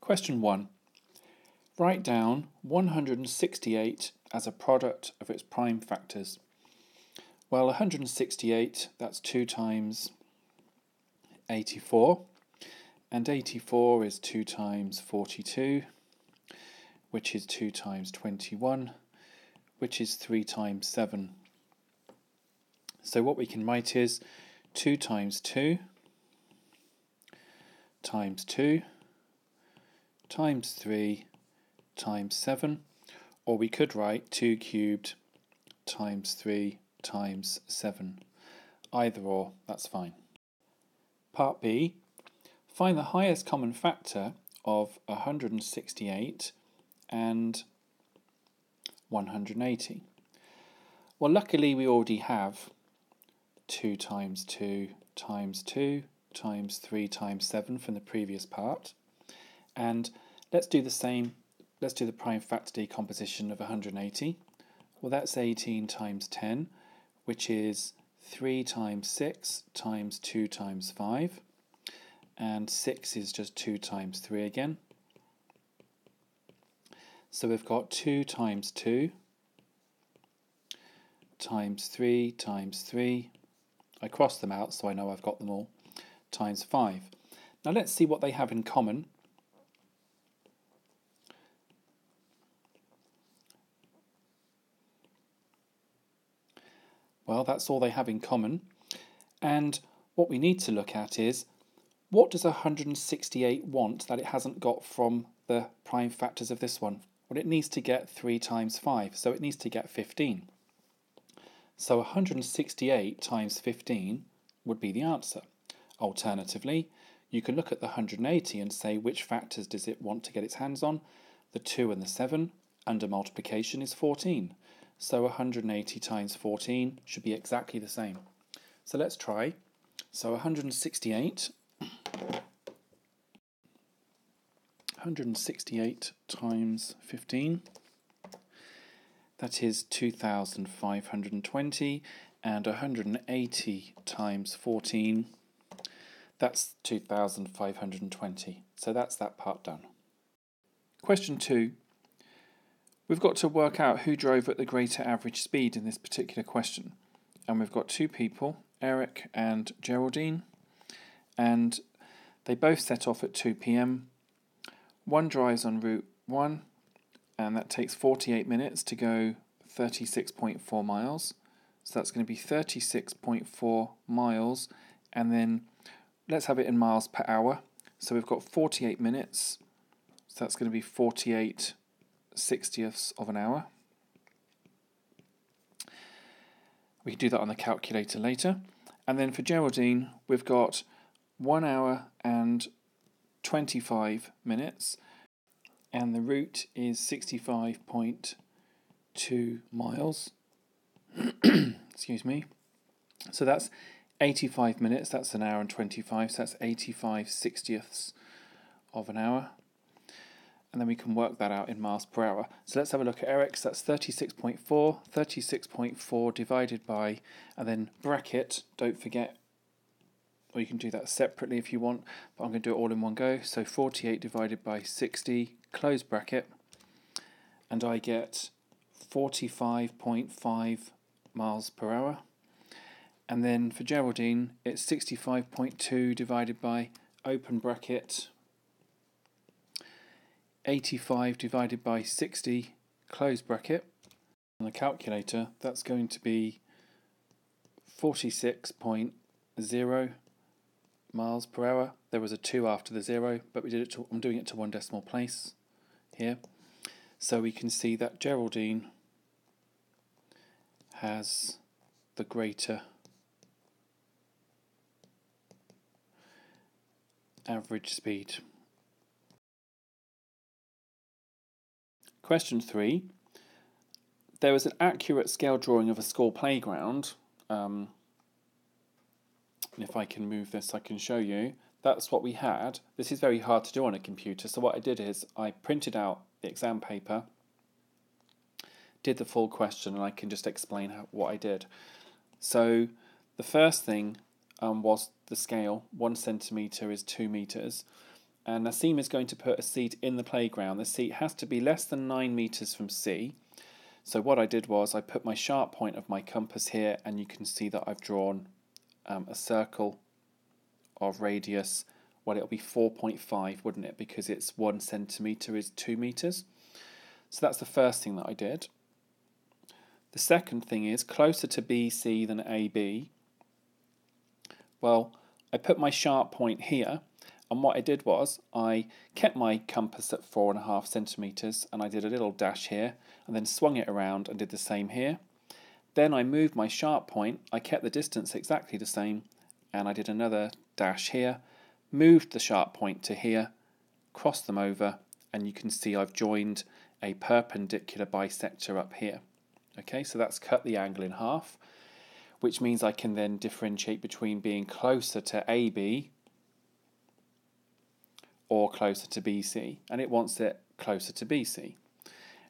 Question 1. Write down 168 as a product of its prime factors. Well, 168, that's 2 times 84, and 84 is 2 times 42, which is 2 times 21, which is 3 times 7. So what we can write is 2 times 2 times 2 times 3 times 7, or we could write 2 cubed times 3 times 7. Either or, that's fine. Part B, find the highest common factor of 168 and 180. Well, luckily we already have 2 times 2 times 2 times 3 times 7 from the previous part. And let's do the same. Let's do the prime factor decomposition of 180. Well, that's 18 times 10, which is 3 times 6 times 2 times 5. And 6 is just 2 times 3 again. So we've got 2 times 2 times 3 times 3. I crossed them out so I know I've got them all. Times 5. Now let's see what they have in common. Well, that's all they have in common. And what we need to look at is, what does 168 want that it hasn't got from the prime factors of this one? Well, it needs to get 3 times 5, so it needs to get 15. So 168 times 15 would be the answer. Alternatively, you can look at the 180 and say which factors does it want to get its hands on. The 2 and the 7 under multiplication is 14. So 180 times 14 should be exactly the same. So let's try. So 168 times 15, that is 2,520, and 180 times 14, that's 2,520. So that's that part done. Question 2. We've got to work out who drove at the greater average speed in this particular question. And we've got 2 people, Eric and Geraldine, and they both set off at 2 p.m. One drives on route 1, and that takes 48 minutes to go 36.4 miles. So that's going to be 36.4 miles, and then let's have it in miles per hour. So we've got 48 minutes, so that's going to be 48 60ths of an hour. We can do that on the calculator later. And then for Geraldine, we've got 1 hour and 25 minutes, and the route is 65.2 miles. Excuse me. So that's 85 minutes, that's an hour and 25, so that's 85 60ths of an hour. And then we can work that out in miles per hour. So let's have a look at Eric's. That's 36.4 divided by, and then bracket, don't forget, or you can do that separately if you want, but I'm going to do it all in one go. So 48 divided by 60, close bracket, and I get 45.5 miles per hour. And then for Geraldine, it's 65.2 divided by, open bracket, 85 divided by 60, close bracket. On the calculator, that's going to be 46.0 miles per hour. There was a 2 after the 0, but I'm doing it to 1 decimal place here. So we can see that Geraldine has the greater average speed. Question 3. There was an accurate scale drawing of a school playground. And if I can move this, I can show you. That's what we had. This is very hard to do on a computer. So what I did is I printed out the exam paper, did the full question, and I can just explain what I did. So the first thing was the scale. 1 centimetre is 2 metres. and Nassim is going to put a seat in the playground. The seat has to be less than 9 metres from C. So what I did was I put my sharp point of my compass here, and you can see that I've drawn a circle of radius. Well, it'll be 4.5, wouldn't it? Because it's 1 centimetre is 2 metres. So that's the first thing that I did. The second thing is closer to BC than AB. Well, I put my sharp point here, and what I did was I kept my compass at 4.5 centimetres, and I did a little dash here, and then swung it around and did the same here. Then I moved my sharp point, I kept the distance exactly the same, and I did another dash here, moved the sharp point to here, crossed them over, and you can see I've joined a perpendicular bisector up here. Okay, so that's cut the angle in half, which means I can then differentiate between being closer to AB or closer to BC, and it wants it closer to BC.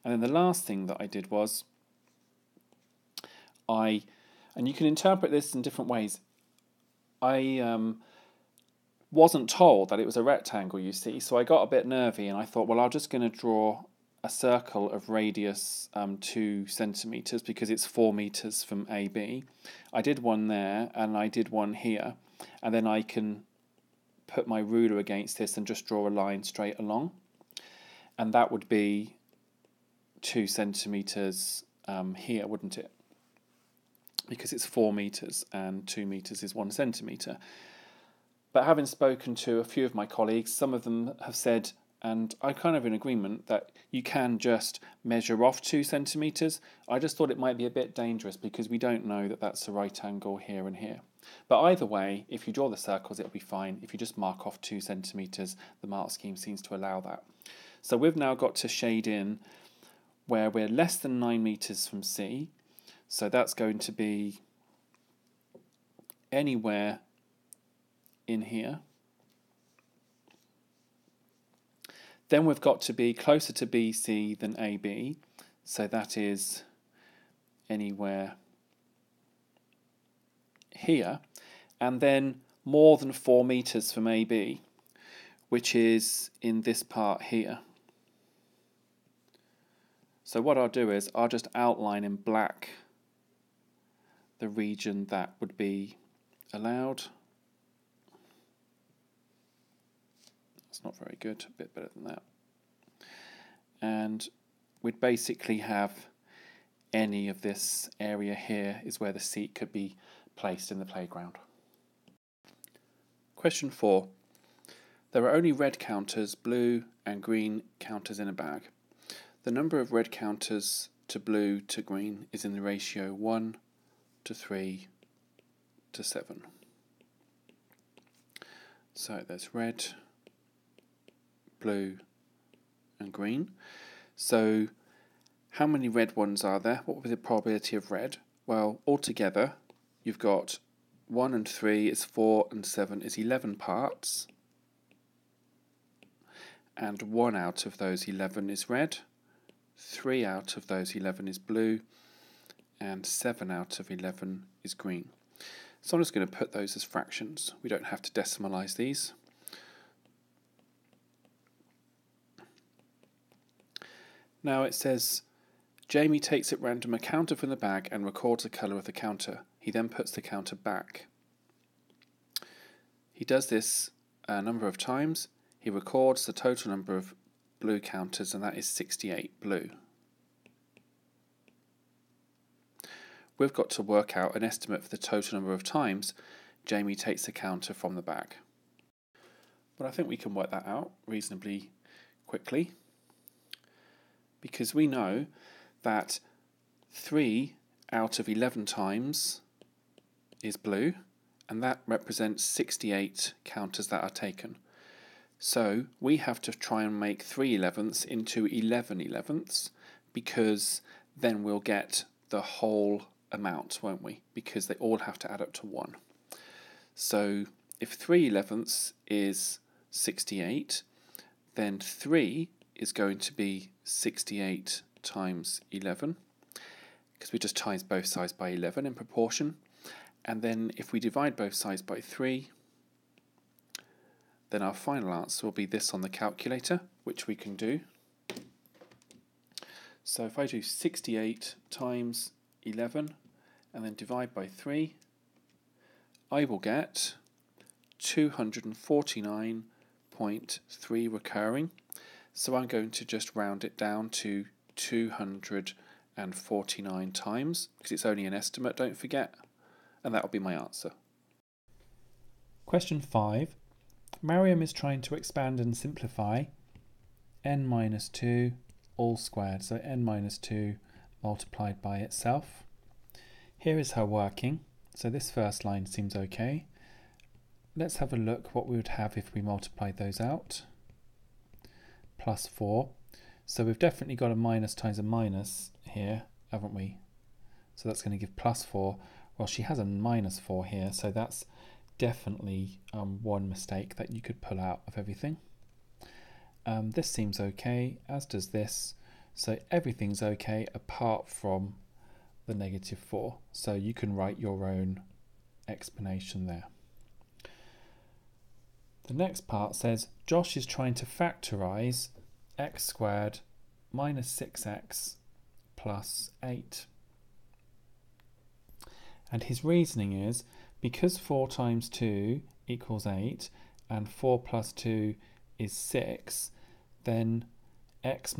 And then the last thing that I did was and you can interpret this in different ways. I wasn't told that it was a rectangle, you see, so I got a bit nervy and I thought, well, I'm just going to draw a circle of radius 2 centimetres because it's 4 metres from AB. I did one there and I did one here, and then I can put my ruler against this and just draw a line straight along, and that would be 2 centimetres here, wouldn't it? Because it's 4 metres and 2 metres is 1 centimetre. But having spoken to a few of my colleagues, some of them have said, and I'm kind of in agreement, that you can just measure off 2 centimetres. I just thought it might be a bit dangerous because we don't know that that's a right angle here and here. But either way, if you draw the circles, it'll be fine. If you just mark off 2 centimetres, the mark scheme seems to allow that. So we've now got to shade in where we're less than 9 metres from C. So that's going to be anywhere in here. Then we've got to be closer to BC than AB, so that is anywhere here, and then more than 4 metres from AB, which is in this part here. So what I'll do is I'll just outline in black the region that would be allowed. That's not very good, a bit better than that. And we'd basically have any of this area here is where the seat could be placed in the playground. Question 4. There are only red counters, blue and green counters in a bag. The number of red counters to blue to green is in the ratio 1 to 3 to 7. So there's red, blue and green. So how many red ones are there? What would be the probability of red? Well, altogether you've got 1 and 3 is 4 and 7 is 11 parts, and 1 out of those 11 is red, 3 out of those 11 is blue, and 7 out of 11 is green. So I'm just going to put those as fractions. We don't have to decimalize these. Now it says, Jamie takes at random a counter from the bag and records the colour of the counter. He then puts the counter back. He does this a number of times. He records the total number of blue counters, and that is 68 blue. We've got to work out an estimate for the total number of times Jamie takes the counter from the bag. But I think we can work that out reasonably quickly, because we know that 3 out of 11 times is blue, and that represents 68 counters that are taken. So we have to try and make 3 elevenths into 11 elevenths, because then we'll get the whole amount, won't we? Because they all have to add up to 1. So if 3 elevenths is 68, then 3 is going to be 68 times 11, because we just times both sides by 11 in proportion. And then if we divide both sides by 3, then our final answer will be this on the calculator, which we can do. So if I do 68 times 11 and then divide by 3, I will get 249.3 recurring. So I'm going to just round it down to 249 times, because it's only an estimate, don't forget, and that will be my answer. Question 5. Mariam is trying to expand and simplify n minus 2 all squared, so n minus 2 multiplied by itself. Here is her working, so this first line seems okay. Let's have a look what we would have if we multiplied those out. Plus 4. So we've definitely got a minus times a minus here, haven't we? So that's going to give plus 4. Well, she has a minus 4 here, so that's definitely one mistake that you could pull out of everything. This seems okay, as does this. So everything's okay apart from the negative 4. So you can write your own explanation there. The next part says Josh is trying to factorise x squared minus 6x plus 8. And his reasoning is, because 4 times 2 equals 8 and 4 plus 2 is 6, then x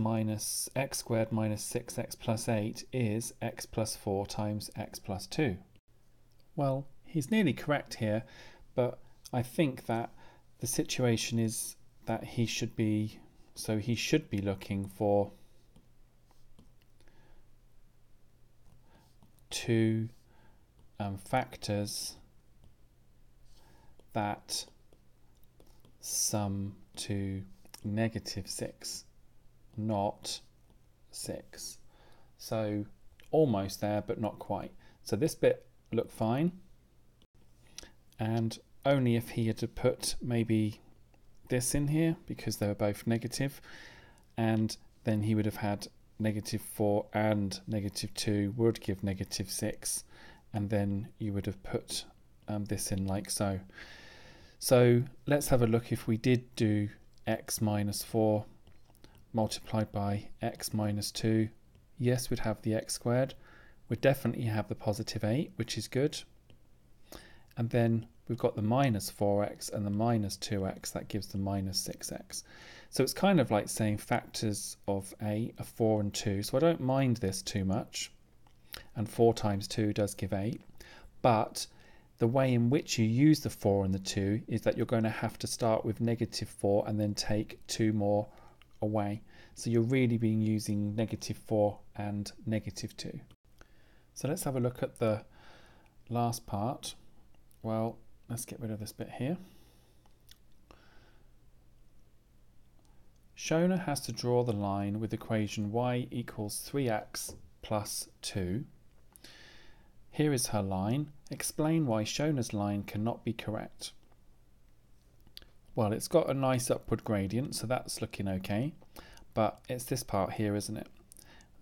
squared minus 6x plus 8 is x plus 4 times x plus 2. Well, he's nearly correct here, but I think that the situation is that he should be looking for two factors that sum to negative 6, not 6. So almost there, but not quite. So this bit looked fine, and only if he had to put maybe this in here, because they were both negative, and then he would have had negative 4 and negative 2 would give negative 6, and then you would have put this in like so. So let's have a look if we did do x minus 4 multiplied by x minus 2. Yes, we'd have the x squared. We'd definitely have the positive 8, which is good. And then we've got the minus 4x and the minus 2x, that gives the minus 6x. So it's kind of like saying factors of a are 4 and 2. So I don't mind this too much. And 4 times 2 does give 8. But the way in which you use the 4 and the 2 is that you're going to have to start with negative 4 and then take 2 more away. So you're really being using negative 4 and negative 2. So let's have a look at the last part. Well, let's get rid of this bit here. Shona has to draw the line with equation y equals 3x plus 2. Here is her line. Explain why Shona's line cannot be correct. Well, it's got a nice upward gradient, so that's looking okay. But it's this part here, isn't it?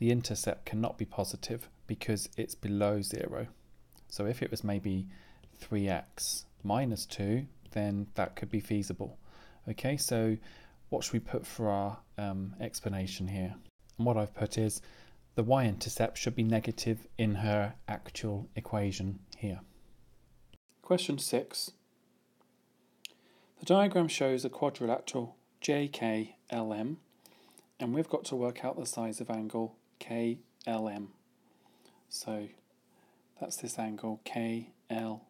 The intercept cannot be positive because it's below 0. So if it was maybe 3x minus 2, then that could be feasible. Okay, so what should we put for our explanation here? And what I've put is the y-intercept should be negative in her actual equation here. Question 6. The diagram shows a quadrilateral JKLM, and we've got to work out the size of angle KLM. So that's this angle KLM.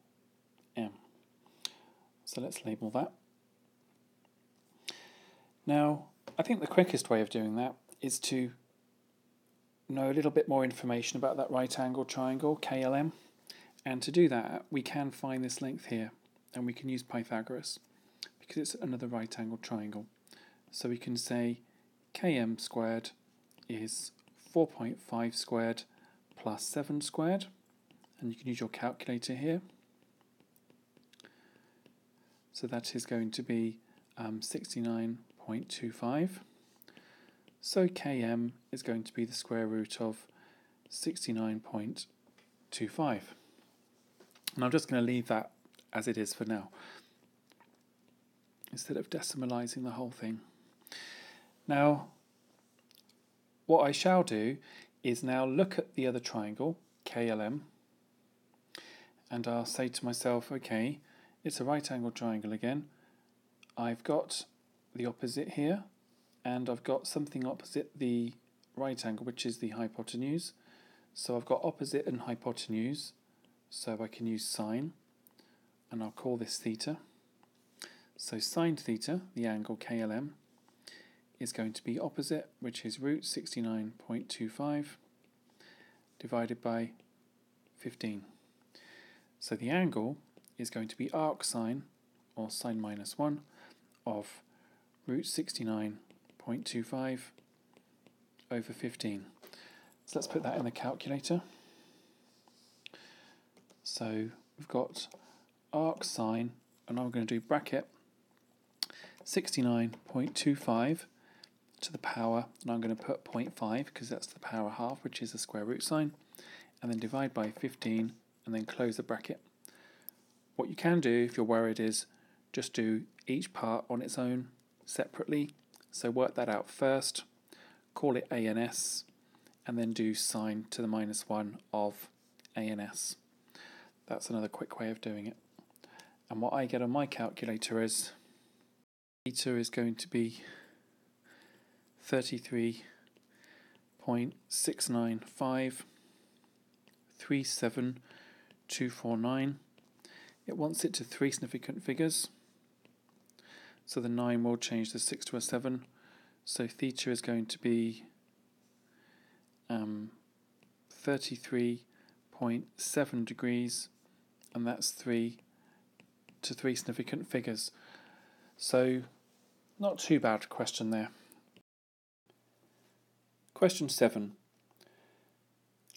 So let's label that. Now, I think the quickest way of doing that is to know a little bit more information about that right angle triangle, KLM. And to do that, we can find this length here, and we can use Pythagoras, because it's another right angle triangle. So we can say KM squared is 4.5 squared plus 7 squared, and you can use your calculator here. So that is going to be 69.25. So Km is going to be the square root of 69.25. And I'm just going to leave that as it is for now. instead of decimalising the whole thing. Now, what I shall do is now look at the other triangle, KLM, and I'll say to myself, okay, it's a right angle triangle again. I've got the opposite here, and I've got something opposite the right angle, which is the hypotenuse. So I've got opposite and hypotenuse, so I can use sine, and I'll call this theta. So sine theta, the angle KLM, is going to be opposite, which is root 69.25 divided by 15. So the angle is going to be arc sine, or sine minus 1, of root 69.25 over 15. So let's put that in the calculator. So we've got arc sine, and I'm going to do bracket 69.25 to the power, and I'm going to put 0.5 because that's the power half, which is the square root sign, and then divide by 15 and then close the bracket. What you can do if you're worried is just do each part on its own separately. So work that out first, call it A and S, and then do sine to the minus 1 of A and S. That's another quick way of doing it. And what I get on my calculator is theta is going to be 33.69537,249. It wants it to 3 significant figures. So the 9 will change the 6 to a 7. So theta is going to be 33.7 degrees, and that's 3 to 3 significant figures. So not too bad question there. Question 7.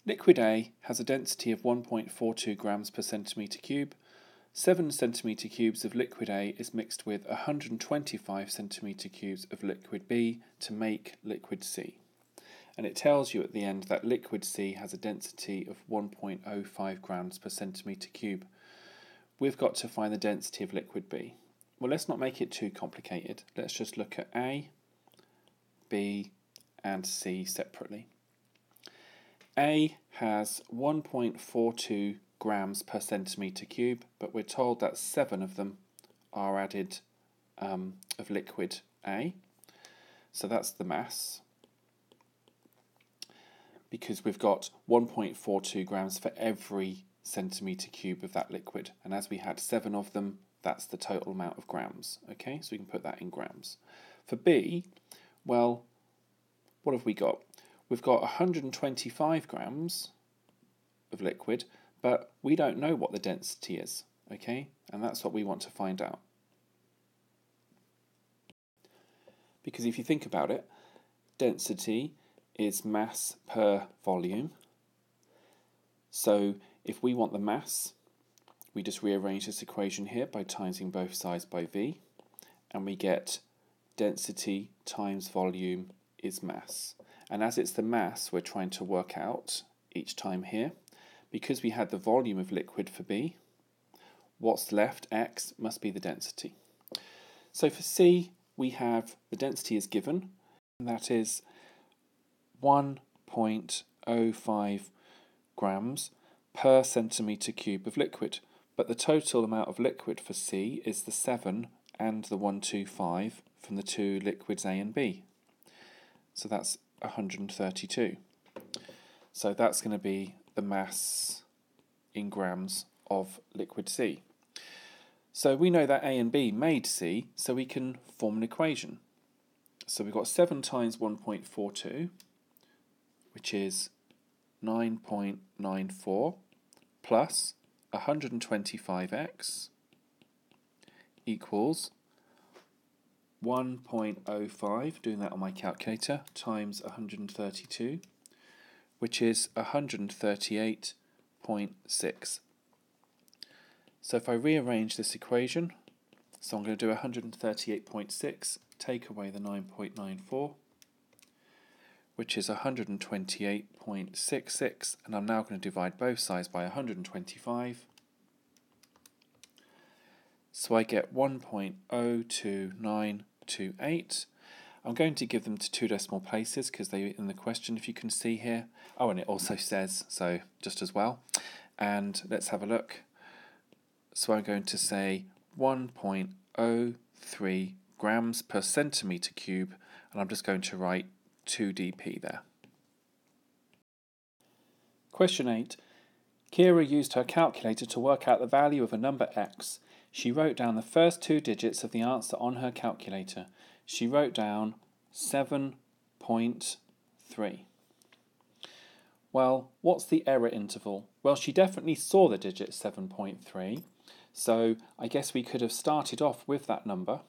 Liquid A has a density of 1.42 grams per centimetre cube. 7 centimetre cubes of liquid A is mixed with 125 centimetre cubes of liquid B to make liquid C. And it tells you at the end that liquid C has a density of 1.05 grams per centimetre cube. We've got to find the density of liquid B. Well, let's not make it too complicated. Let's just look at A, B, and C separately. A has 1.42 grams per centimetre cube, but we're told that 7 of them are added of liquid A. So that's the mass, because we've got 1.42 grams for every centimetre cube of that liquid, and as we had 7 of them, that's the total amount of grams. Okay, so we can put that in grams. For B, well, what have we got? We've got 125 grams of liquid, but we don't know what the density is, okay? And that's what we want to find out. Because if you think about it, density is mass per volume. So if we want the mass, we just rearrange this equation here by timesing both sides by V, and we get density times volume is mass. And as it's the mass we're trying to work out each time here, because we had the volume of liquid for B, what's left, x, must be the density. So for C, we have the density is given, and that is 1.05 grams per centimetre cube of liquid. But the total amount of liquid for C is the 7 and the 125 from the two liquids A and B. So that's 132. So that's going to be the mass in grams of liquid C. So we know that A and B made C, so we can form an equation. So we've got 7 times 1.42, which is 9.94, plus 125x equals 1.05, doing that on my calculator, times 132, which is 138.6. So if I rearrange this equation, so I'm going to do 138.6, take away the 9.94, which is 128.66, and I'm now going to divide both sides by 125. So I get 1.02928. I'm going to give them to 2 decimal places because they're in the question, if you can see here. Oh, and it also says so just as well. And let's have a look. So I'm going to say 1.03 grams per centimetre cube, and I'm just going to write 2 dp there. Question 8. Kira used her calculator to work out the value of a number x. She wrote down the first 2 digits of the answer on her calculator. She wrote down 7.3. Well, what's the error interval? Well, she definitely saw the digit 7.3, so I guess we could have started off with that number.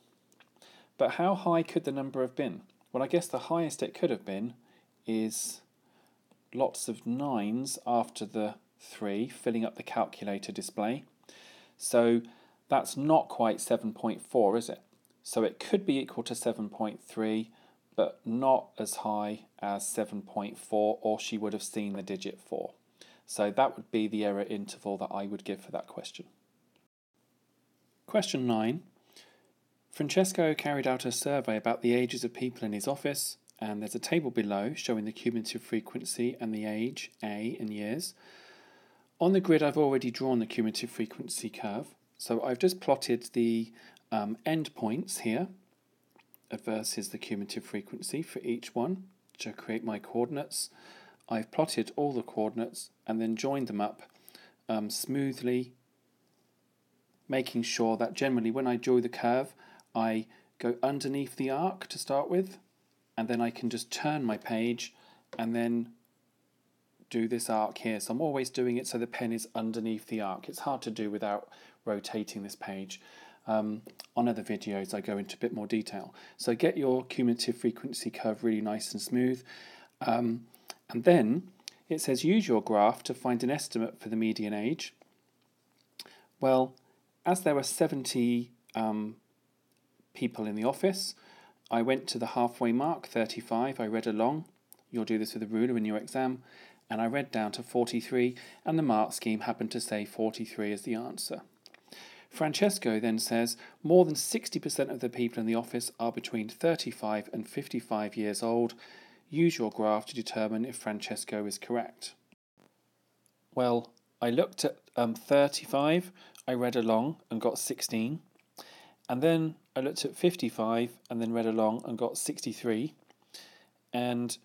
But how high could the number have been? Well, I guess the highest it could have been is lots of 9s after the 3, filling up the calculator display. So that's not quite 7.4, is it? So it could be equal to 7.3, but not as high as 7.4, or she would have seen the digit 4. So that would be the error interval that I would give for that question. Question 9. Francesco carried out a survey about the ages of people in his office, and there's a table below showing the cumulative frequency and the age, A, in years. On the grid I've already drawn the cumulative frequency curve, so I've just plotted the end points here versus the cumulative frequency for each one to create my coordinates. I've plotted all the coordinates and then joined them up smoothly, making sure that generally when I draw the curve I go underneath the arc to start with, and then I can just turn my page and then do this arc here. So I'm always doing it so the pen is underneath the arc. It's hard to do without rotating this page. On other videos I go into a bit more detail. So get your cumulative frequency curve really nice and smooth. And then it says use your graph to find an estimate for the median age. Well, as there were 70 people in the office, I went to the halfway mark, 35. I read along. You'll do this with a ruler in your exam. And I read down to 43, and the mark scheme happened to say 43 as the answer. Francesco then says more than 60% of the people in the office are between 35 and 55 years old. Use your graph to determine if Francesco is correct. Well, I looked at 35, I read along and got 16. And then I looked at 55 and then read along and got 63. And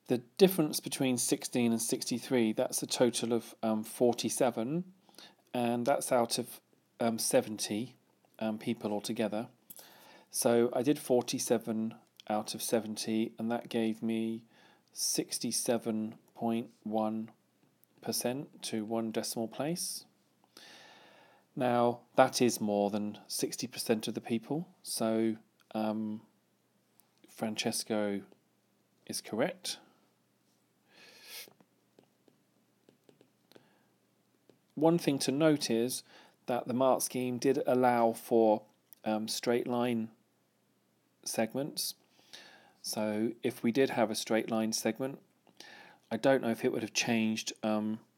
the difference between 16 and 63, that's a total of 47. And that's out of 70 people altogether. So I did 47 out of 70, and that gave me 67.1% to 1 decimal place. Now, that is more than 60% of the people, so Francesco is correct. One thing to note is that the mark scheme did allow for straight line segments. So if we did have a straight line segment, I don't know if it would have changed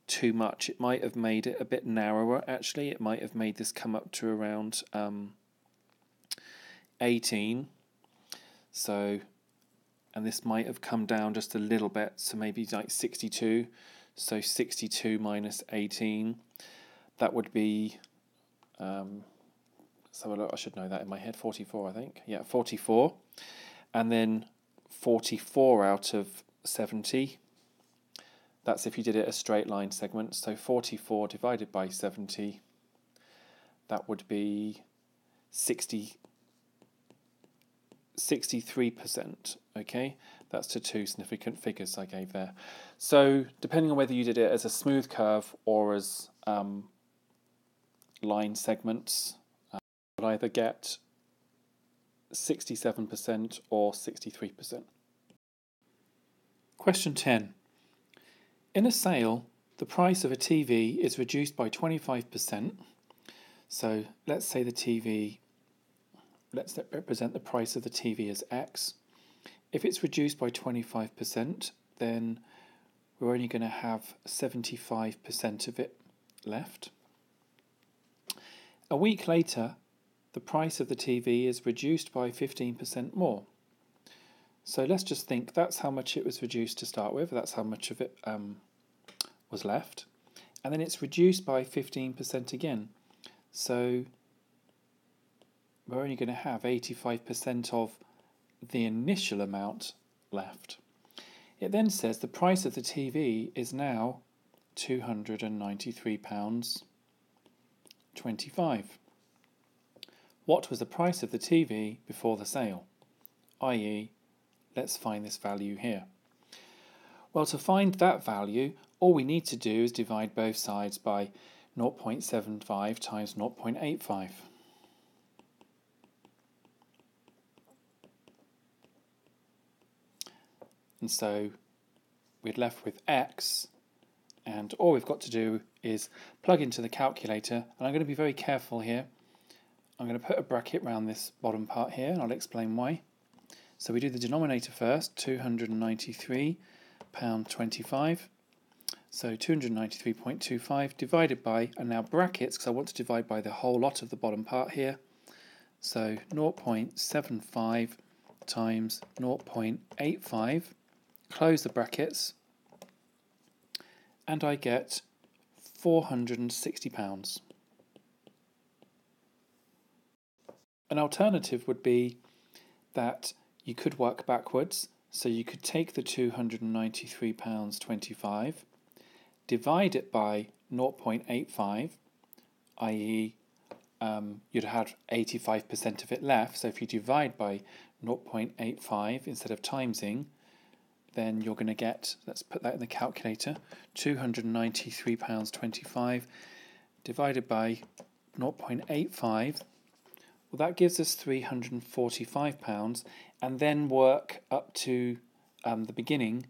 too much. It might have made it a bit narrower, actually. It might have made this come up to around 18. So, and this might have come down just a little bit, so maybe like 62. So 62 minus 18, that would be, so I should know that in my head, 44 I think. Yeah, 44. And then 44 out of 70. That's if you did it a straight line segment. So 44 divided by 70, that would be 63%. Okay, that's to 2 significant figures I gave there. So depending on whether you did it as a smooth curve or as line segments, you'll either get 67% or 63%. Question 10. In a sale, the price of a TV is reduced by 25%. So let's say the TV, let's represent the price of the TV as X. If it's reduced by 25%, then we're only going to have 75% of it left. A week later, the price of the TV is reduced by 15% more. So let's just think that's how much it was reduced to start with. That's how much of it was left. And then it's reduced by 15% again. So we're only going to have 85% of the initial amount left. It then says the price of the TV is now £293.25. What was the price of the TV before the sale? i.e., let's find this value here. Well, to find that value, all we need to do is divide both sides by 0.75 times 0.85. And so we're left with x, and all we've got to do is plug into the calculator, and I'm going to be very careful here. I'm going to put a bracket around this bottom part here, and I'll explain why. So we do the denominator first, £293.25. So 293.25 divided by, and now brackets, because I want to divide by the whole lot of the bottom part here. So 0.75 times 0.85. Close the brackets, and I get £460. An alternative would be that you could work backwards, so you could take the £293.25, divide it by 0.85, i.e. you'd have 85% of it left, so if you divide by 0.85 instead of timesing, then you're going to get, let's put that in the calculator, £293.25 divided by 0.85. Well, that gives us £345, and then work up to the beginning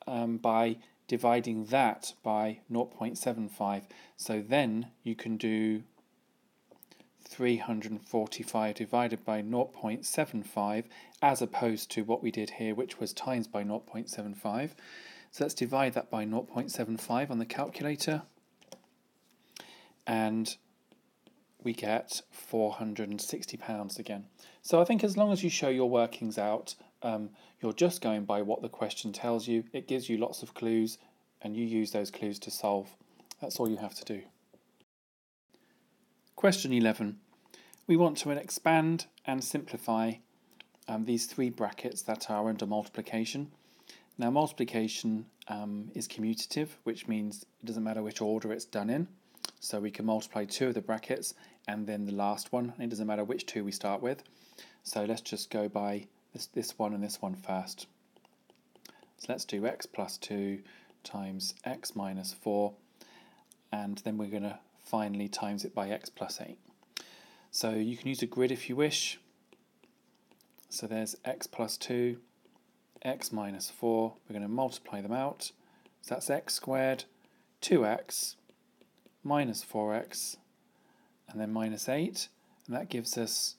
by dividing that by 0.75. So then you can do 345 divided by 0.75 as opposed to what we did here, which was times by 0.75. So let's divide that by 0.75 on the calculator, and we get £460 again. So I think as long as you show your workings out, you're just going by what the question tells you. It gives you lots of clues, and you use those clues to solve. That's all you have to do. Question 11. We want to expand and simplify these three brackets that are under multiplication. Now, multiplication is commutative, which means it doesn't matter which order it's done in. So we can multiply two of the brackets and then the last one, and it doesn't matter which two we start with. So let's just go by this one and this one first. So let's do x plus 2 times x minus 4, and then we're going to finally times it by x plus 8. So you can use a grid if you wish. So there's x plus 2, x minus 4. We're going to multiply them out. So that's x squared, 2x, minus 4x, and then minus 8. And that gives us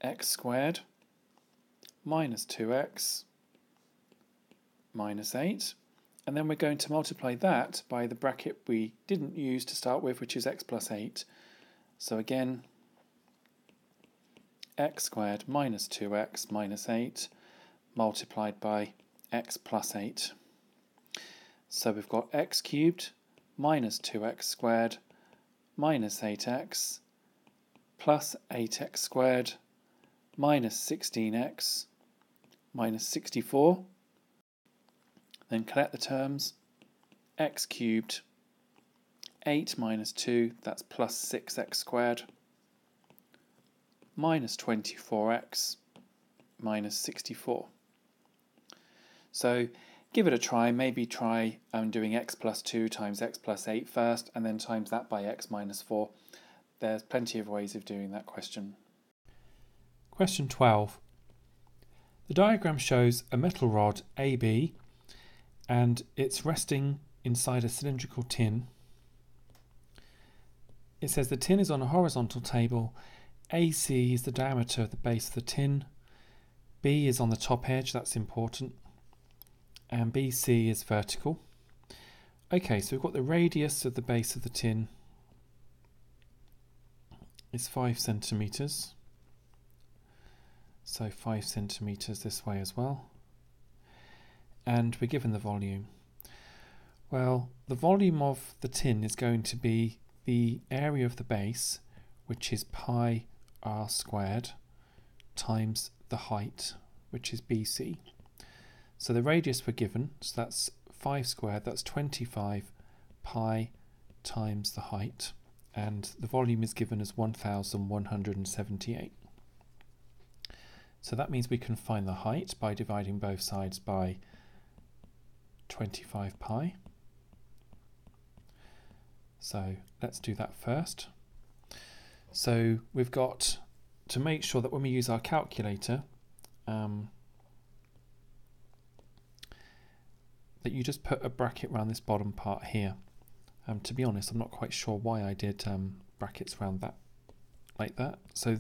x squared, minus 2x, minus 8. And then we're going to multiply that by the bracket we didn't use to start with, which is x plus 8. So again, x squared minus 2x minus 8 multiplied by x plus 8. So we've got x cubed minus 2x squared minus 8x plus 8x squared minus 16x minus 64. Then collect the terms. X cubed, 8 minus 2, that's plus 6x squared, minus 24x minus 64. So give it a try. Maybe try doing x plus 2 times x plus 8 first, and then times that by x minus 4. There's plenty of ways of doing that question. Question 12. The diagram shows a metal rod AB, and it's resting inside a cylindrical tin. It says the tin is on a horizontal table. AC is the diameter of the base of the tin. B is on the top edge, that's important. And BC is vertical. Okay, so we've got the radius of the base of the tin. is 5 centimetres. So 5 centimetres this way as well. And we're given the volume. Well, the volume of the tin is going to be the area of the base, which is pi r squared, times the height, which is BC. So the radius we're given, so that's 5 squared, that's 25 pi times the height, and the volume is given as 1178. So that means we can find the height by dividing both sides by 25 pi. So let's do that first. So we've got to make sure that when we use our calculator, that you just put a bracket around this bottom part here. To be honest, I'm not quite sure why I did brackets around that like that. So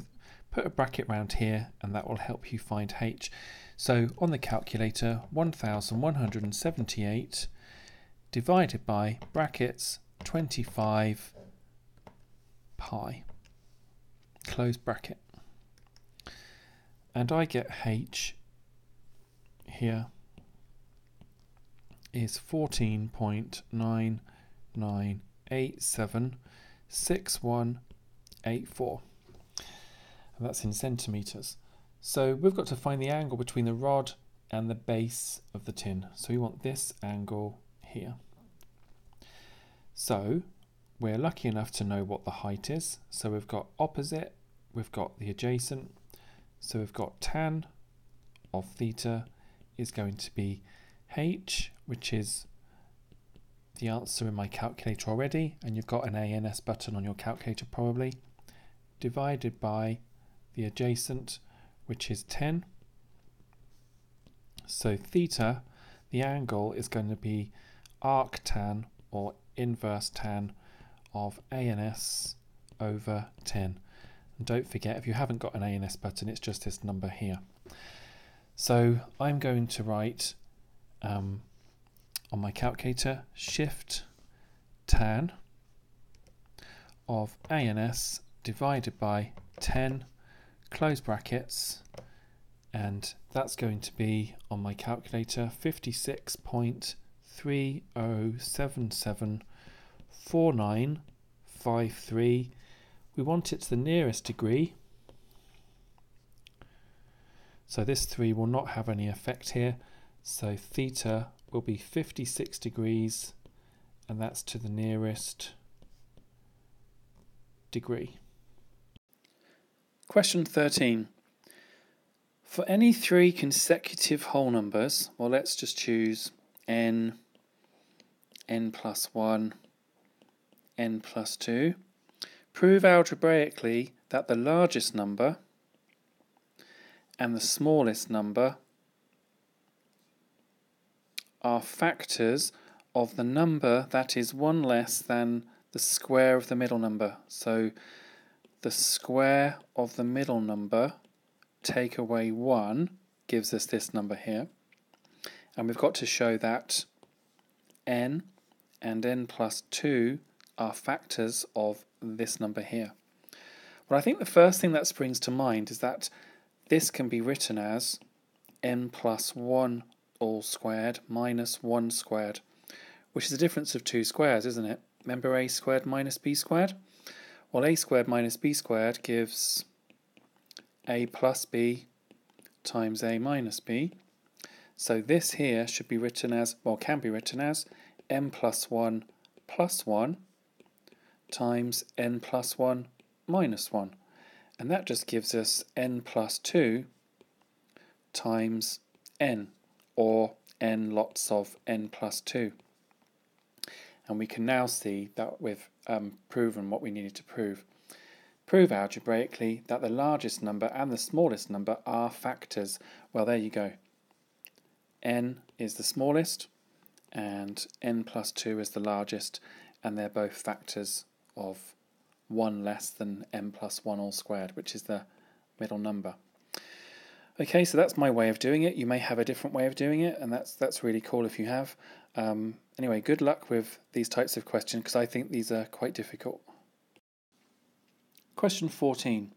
put a bracket around here and that will help you find h. So on the calculator, 1178 divided by brackets 25 pi, close bracket. And I get h here is 14.99876184. And that's in centimetres. So we've got to find the angle between the rod and the base of the tin. So we want this angle here. So we're lucky enough to know what the height is. So we've got opposite, we've got the adjacent. So we've got tan of theta is going to be h, which is the answer in my calculator already, and you've got an ANS button on your calculator probably, divided by the adjacent, which is 10. So theta, the angle, is going to be arctan or inverse tan of ANS over 10. And don't forget, if you haven't got an ANS button, it's just this number here. So I'm going to write on my calculator shift tan of ANS divided by 10, close brackets, and that's going to be on my calculator 56.30774953. We want it to the nearest degree, so this 3 will not have any effect here, so theta will be 56 degrees, and that's to the nearest degree. Question 13. For any 3 consecutive whole numbers, well, let's just choose n, n plus 1, n plus 2. Prove algebraically that the largest number and the smallest number are factors of the number that is 1 less than the square of the middle number. So the square of the middle number, take away 1, gives us this number here. And we've got to show that n and n plus 2 are factors of this number here. Well, I think the first thing that springs to mind is that this can be written as n plus 1 all squared minus 1 squared, which is a difference of 2 squares, isn't it? Remember a squared minus b squared? Well, a squared minus b squared gives a plus b times a minus b. So this here should be written as, well, can be written as n plus 1 times n plus 1 minus 1. And that just gives us n plus 2 times n, or n lots of n plus 2. And we can now see that we've proven what we needed to prove. Prove algebraically that the largest number and the smallest number are factors. Well, there you go. N is the smallest and n plus 2 is the largest, and they're both factors of 1 less than n plus 1 all squared, which is the middle number. Okay, so that's my way of doing it. You may have a different way of doing it, and that's really cool if you have. Anyway, good luck with these types of questions, because I think these are quite difficult. Question 14.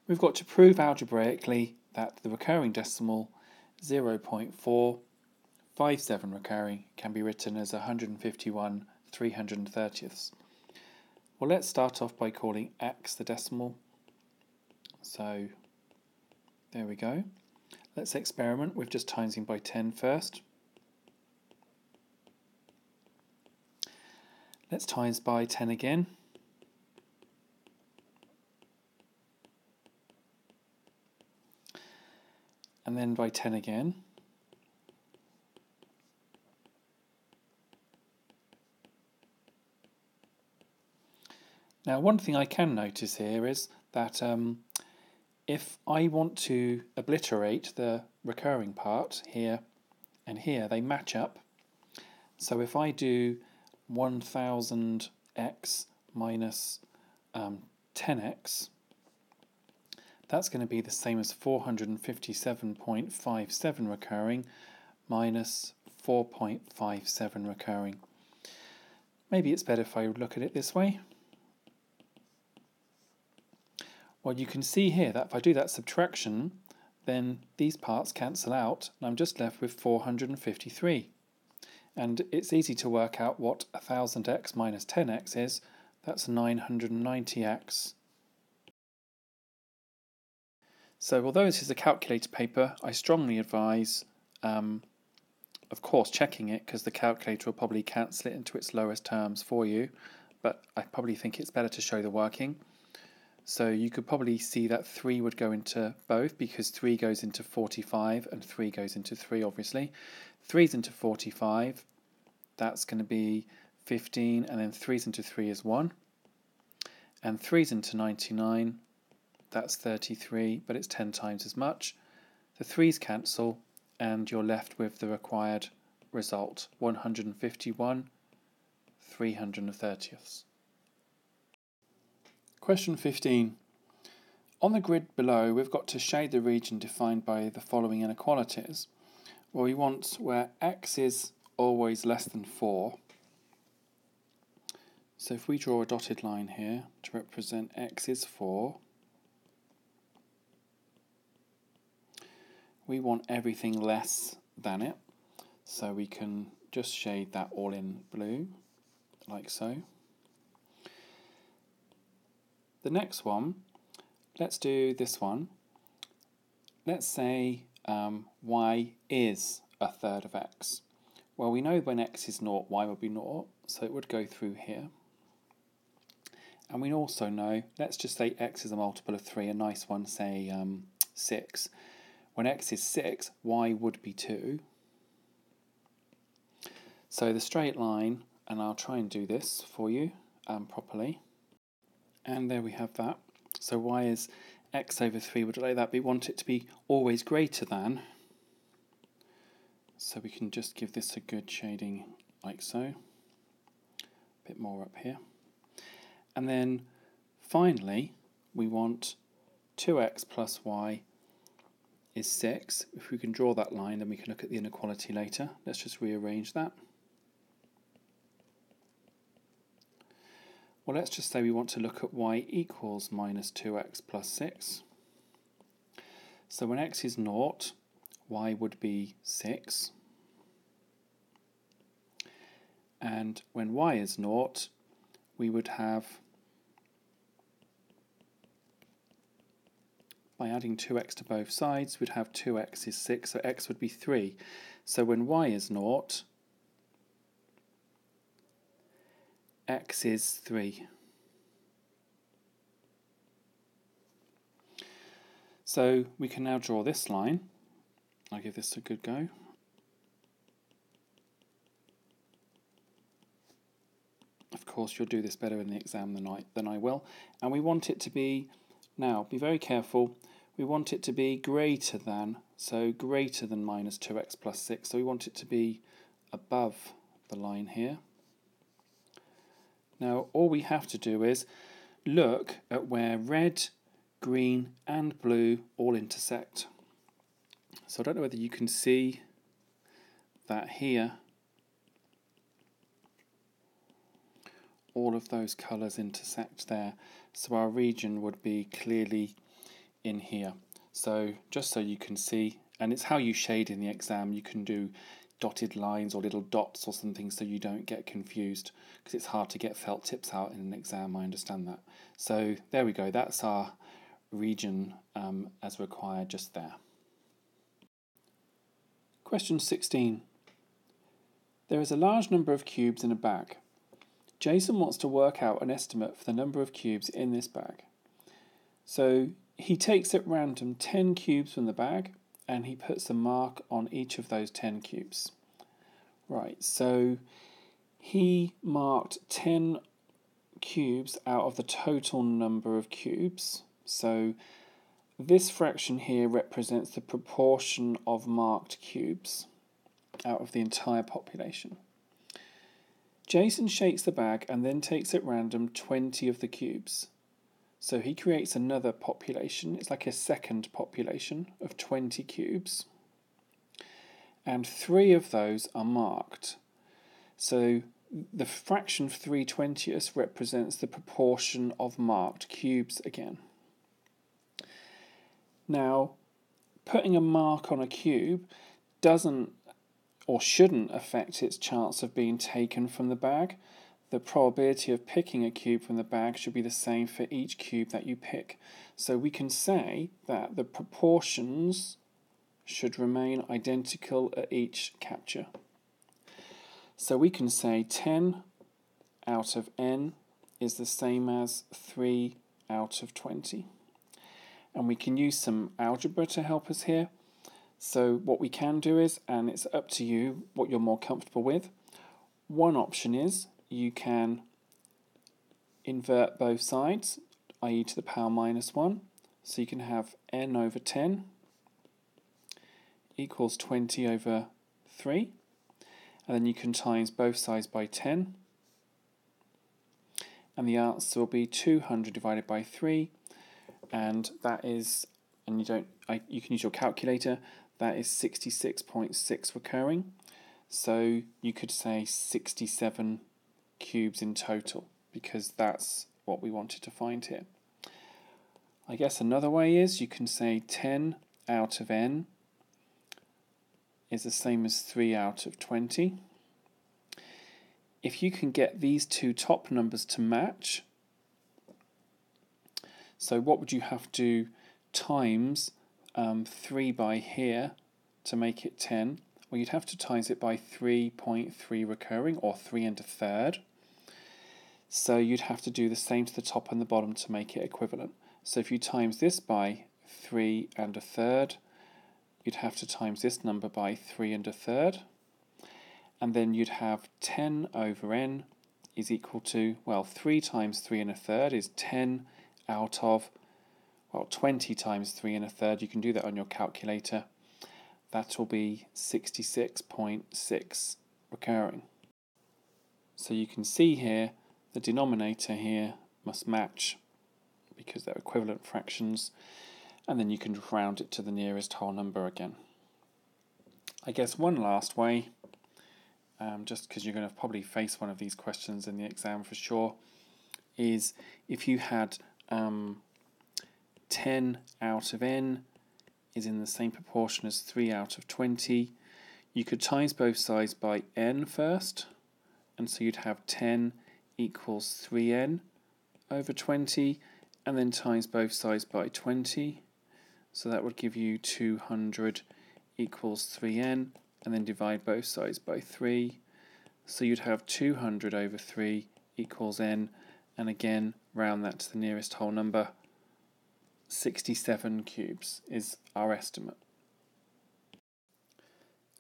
We've got to prove algebraically that the recurring decimal 0.457 recurring can be written as 151 330ths. Well, let's start off by calling x the decimal. So there we go. Let's experiment with just timesing by 10 first. Let's times by 10 again. And then by 10 again. Now, one thing I can notice here is that if I want to obliterate the recurring part here and here, they match up. So if I do 1000x minus 10x, that's going to be the same as 457.57 recurring minus 4.57 recurring. Maybe it's better if I look at it this way. Well, you can see here that if I do that subtraction, then these parts cancel out, and I'm just left with 453. And it's easy to work out what 1000x minus 10x is. That's 990x. So although this is a calculator paper, I strongly advise, of course, checking it, because the calculator will probably cancel it into its lowest terms for you, but I probably think it's better to show the working. So you could probably see that 3 would go into both, because 3 goes into 45 and 3 goes into 3, obviously. 3's into 45, that's going to be 15, and then 3's into 3 is 1. And 3's into 99, that's 33, but it's 10 times as much. The 3's cancel, and you're left with the required result, 151 330ths. Question 15. On the grid below, we've got to shade the region defined by the following inequalities. Well, we want where x is always less than 4. So if we draw a dotted line here to represent x is 4, we want everything less than it. So we can just shade that all in blue, like so. The next one, let's do this one. Let's say y is a third of x. Well, we know when x is 0, y will be 0, so it would go through here. And we also know, let's just say x is a multiple of 3, a nice one, say 6. When x is 6, y would be 2. So the straight line, and I'll try and do this for you properly. And there we have that. So y is x over 3 would like that, but we want it to be always greater than. So we can just give this a good shading like so. A bit more up here. And then finally, we want 2x plus y is 6. If we can draw that line, then we can look at the inequality later. Let's just rearrange that. Well, let's just say we want to look at y equals minus 2x plus 6. So when x is 0, y would be 6. And when y is 0, we would have, by adding 2x to both sides, we'd have 2x is 6, so x would be 3. So when y is 0, x is 3. So we can now draw this line. I'll give this a good go. Of course, you'll do this better in the exam than I will. And we want it to be, now be very careful, we want it to be greater than, so greater than minus 2x plus 6. So we want it to be above the line here. Now, all we have to do is look at where red, green and blue all intersect. So I don't know whether you can see that here. All of those colours intersect there. So our region would be clearly in here. So just so you can see, and it's how you shade in the exam, you can do dotted lines or little dots or something so you don't get confused, because it's hard to get felt tips out in an exam, I understand that. So there we go, that's our region as required just there. Question 16. There is a large number of cubes in a bag. Jason wants to work out an estimate for the number of cubes in this bag. So he takes at random 10 cubes from the bag and he puts a mark on each of those 10 cubes. Right, so he marked 10 cubes out of the total number of cubes. So this fraction here represents the proportion of marked cubes out of the entire population. Jason shakes the bag and then takes at random 20 of the cubes. So he creates another population, it's like a second population of 20 cubes. And 3 of those are marked. So the fraction 3/20 represents the proportion of marked cubes again. Now, putting a mark on a cube doesn't or shouldn't affect its chance of being taken from the bag. The probability of picking a cube from the bag should be the same for each cube that you pick. So we can say that the proportions should remain identical at each capture. So we can say 10 out of n is the same as 3 out of 20. And we can use some algebra to help us here. So what we can do is, and it's up to you what you're more comfortable with, one option is you can invert both sides, i.e. to the power minus 1. So you can have n over 10 equals 20 over 3. And then you can times both sides by 10. And the answer will be 200 divided by 3. And that is, and you can use your calculator, that is 66.6 recurring. So you could say 67 cubes in total, because that's what we wanted to find here. I guess another way is you can say 10 out of n is the same as 3 out of 20. If you can get these two top numbers to match, so what would you have to times 3 by here to make it 10? Well, you'd have to times it by 3.3 recurring, or 3 and a third. So you'd have to do the same to the top and the bottom to make it equivalent. So if you times this by 3 and a third, you'd have to times this number by 3 and a third. And then you'd have 10 over n is equal to, well, 3 times 3 and a third is 10 out of, well, 20 times 3 and a third. You can do that on your calculator. That will be 66.6 recurring. So you can see here, the denominator here must match because they're equivalent fractions, and then you can round it to the nearest whole number again. I guess one last way, just because you're going to probably face one of these questions in the exam for sure, is if you had 10 out of n is in the same proportion as 3 out of 20, you could times both sides by n first, and so you'd have 10 equals 3n over 20, and then times both sides by 20, so that would give you 200 equals 3n, and then divide both sides by 3, so you'd have 200 over 3 equals n, and again round that to the nearest whole number. 67 cubes is our estimate.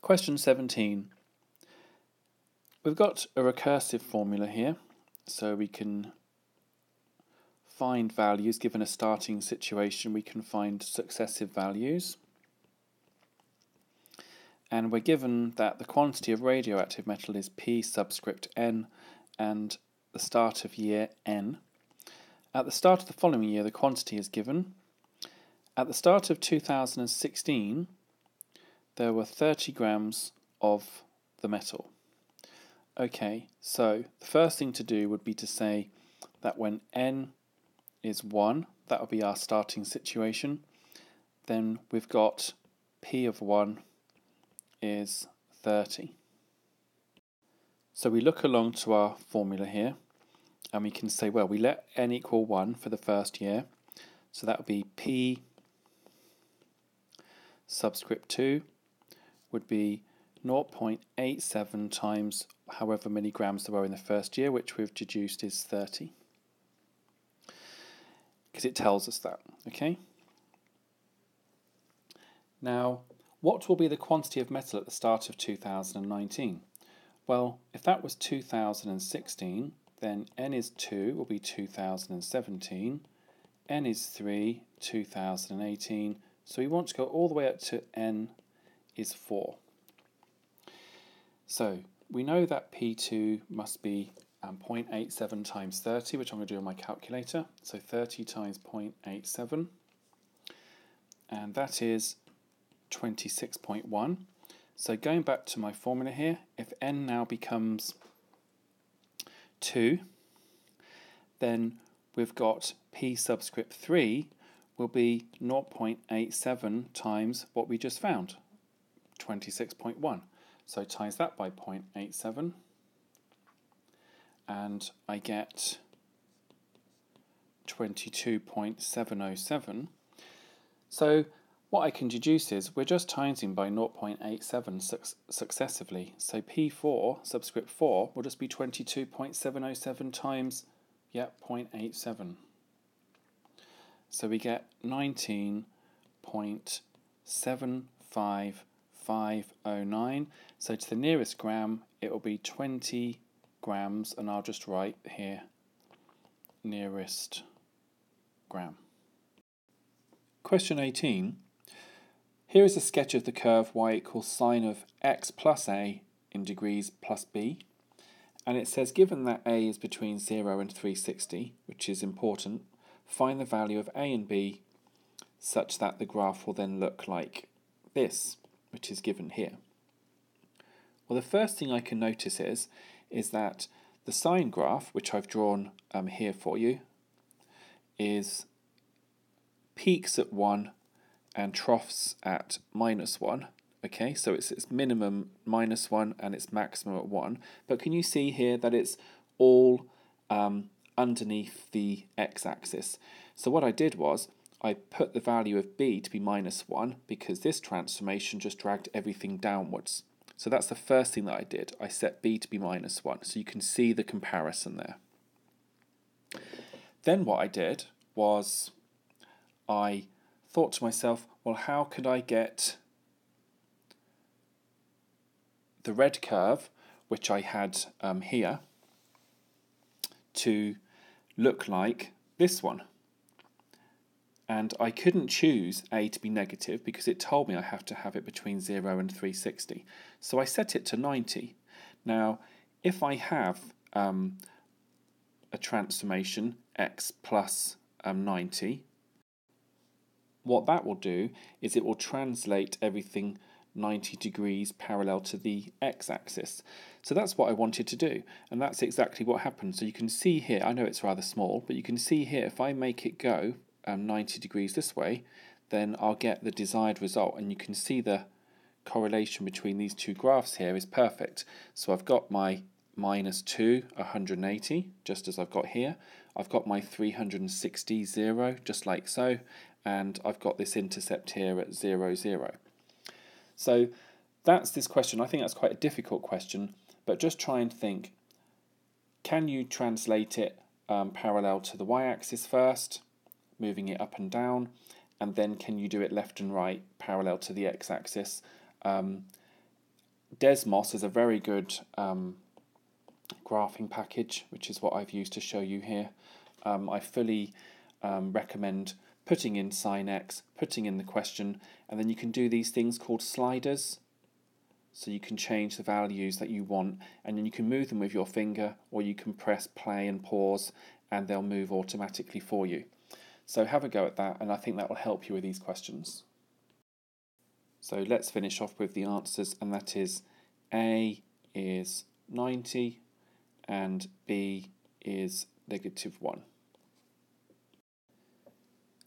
Question 17. We've got a recursive formula here, so we can find values. Given a starting situation, we can find successive values. And we're given that the quantity of radioactive metal is P subscript n, and the start of year n. At the start of the following year, the quantity is given. At the start of 2016, there were 30 grams of the metal. Okay, so the first thing to do would be to say that when n is 1. That will be our starting situation. Then we've got P of 1 is 30. So we look along to our formula here, and we can say, well, we let n equal 1 for the first year, so that would be P subscript 2 would be 0.87 times however many grams there were in the first year, which we've deduced is 30. Because it tells us that, okay? Now, what will be the quantity of metal at the start of 2019? Well, if that was 2016, then n is 2 will be 2017, n is 3, 2018, so we want to go all the way up to n is 4. So we know that P2 must be 0.87 times 30, which I'm going to do on my calculator. So 30 times 0.87, and that is 26.1. So going back to my formula here, if n now becomes 2, then we've got P subscript 3 will be 0.87 times what we just found, 26.1. So times that by 0.87, and I get 22.707. So what I can deduce is we're just timesing by 0.87 successively. So P4 subscript 4 will just be 22.707 times 0.87. So we get 19.75509. So to the nearest gram it will be 20 grams, and I'll just write here nearest gram. Question 18. Here is a sketch of the curve y equals sine of x plus a in degrees plus b, and it says given that a is between 0 and 360, which is important, find the value of a and b such that the graph will then look like this, which is given here. Well, the first thing I can notice is that the sine graph, which I've drawn here for you, is peaks at 1 and troughs at -1. Okay, so it's minimum -1 and it's maximum at 1. But can you see here that it's all underneath the x-axis? So what I did was I put the value of b to be -1 because this transformation just dragged everything downwards. So that's the first thing that I did. I set b to be -1, so you can see the comparison there. Then what I did was I thought to myself, well, how could I get the red curve, which I had here, to look like this one? And I couldn't choose a to be negative because it told me I have to have it between 0 and 360. So I set it to 90. Now, if I have a transformation x plus 90, what that will do is it will translate everything 90 degrees parallel to the x-axis. So that's what I wanted to do, and that's exactly what happened. So you can see here, I know it's rather small, but you can see here if I make it go 90 degrees this way, then I'll get the desired result, and you can see the correlation between these two graphs here is perfect. So I've got my -2, 180, just as I've got here. I've got my 360, 0, just like so, and I've got this intercept here at 0, 0. So that's this question. I think that's quite a difficult question, but just try and think, can you translate it parallel to the y-axis first, moving it up and down, and then can you do it left and right parallel to the x-axis? Desmos is a very good graphing package, which is what I've used to show you here. I fully recommend putting in sine x, putting in the question, and then you can do these things called sliders. So you can change the values that you want, and then you can move them with your finger, or you can press play and pause, and they'll move automatically for you. So have a go at that, and I think that will help you with these questions. So let's finish off with the answers, and that is A is 90 and B is -1.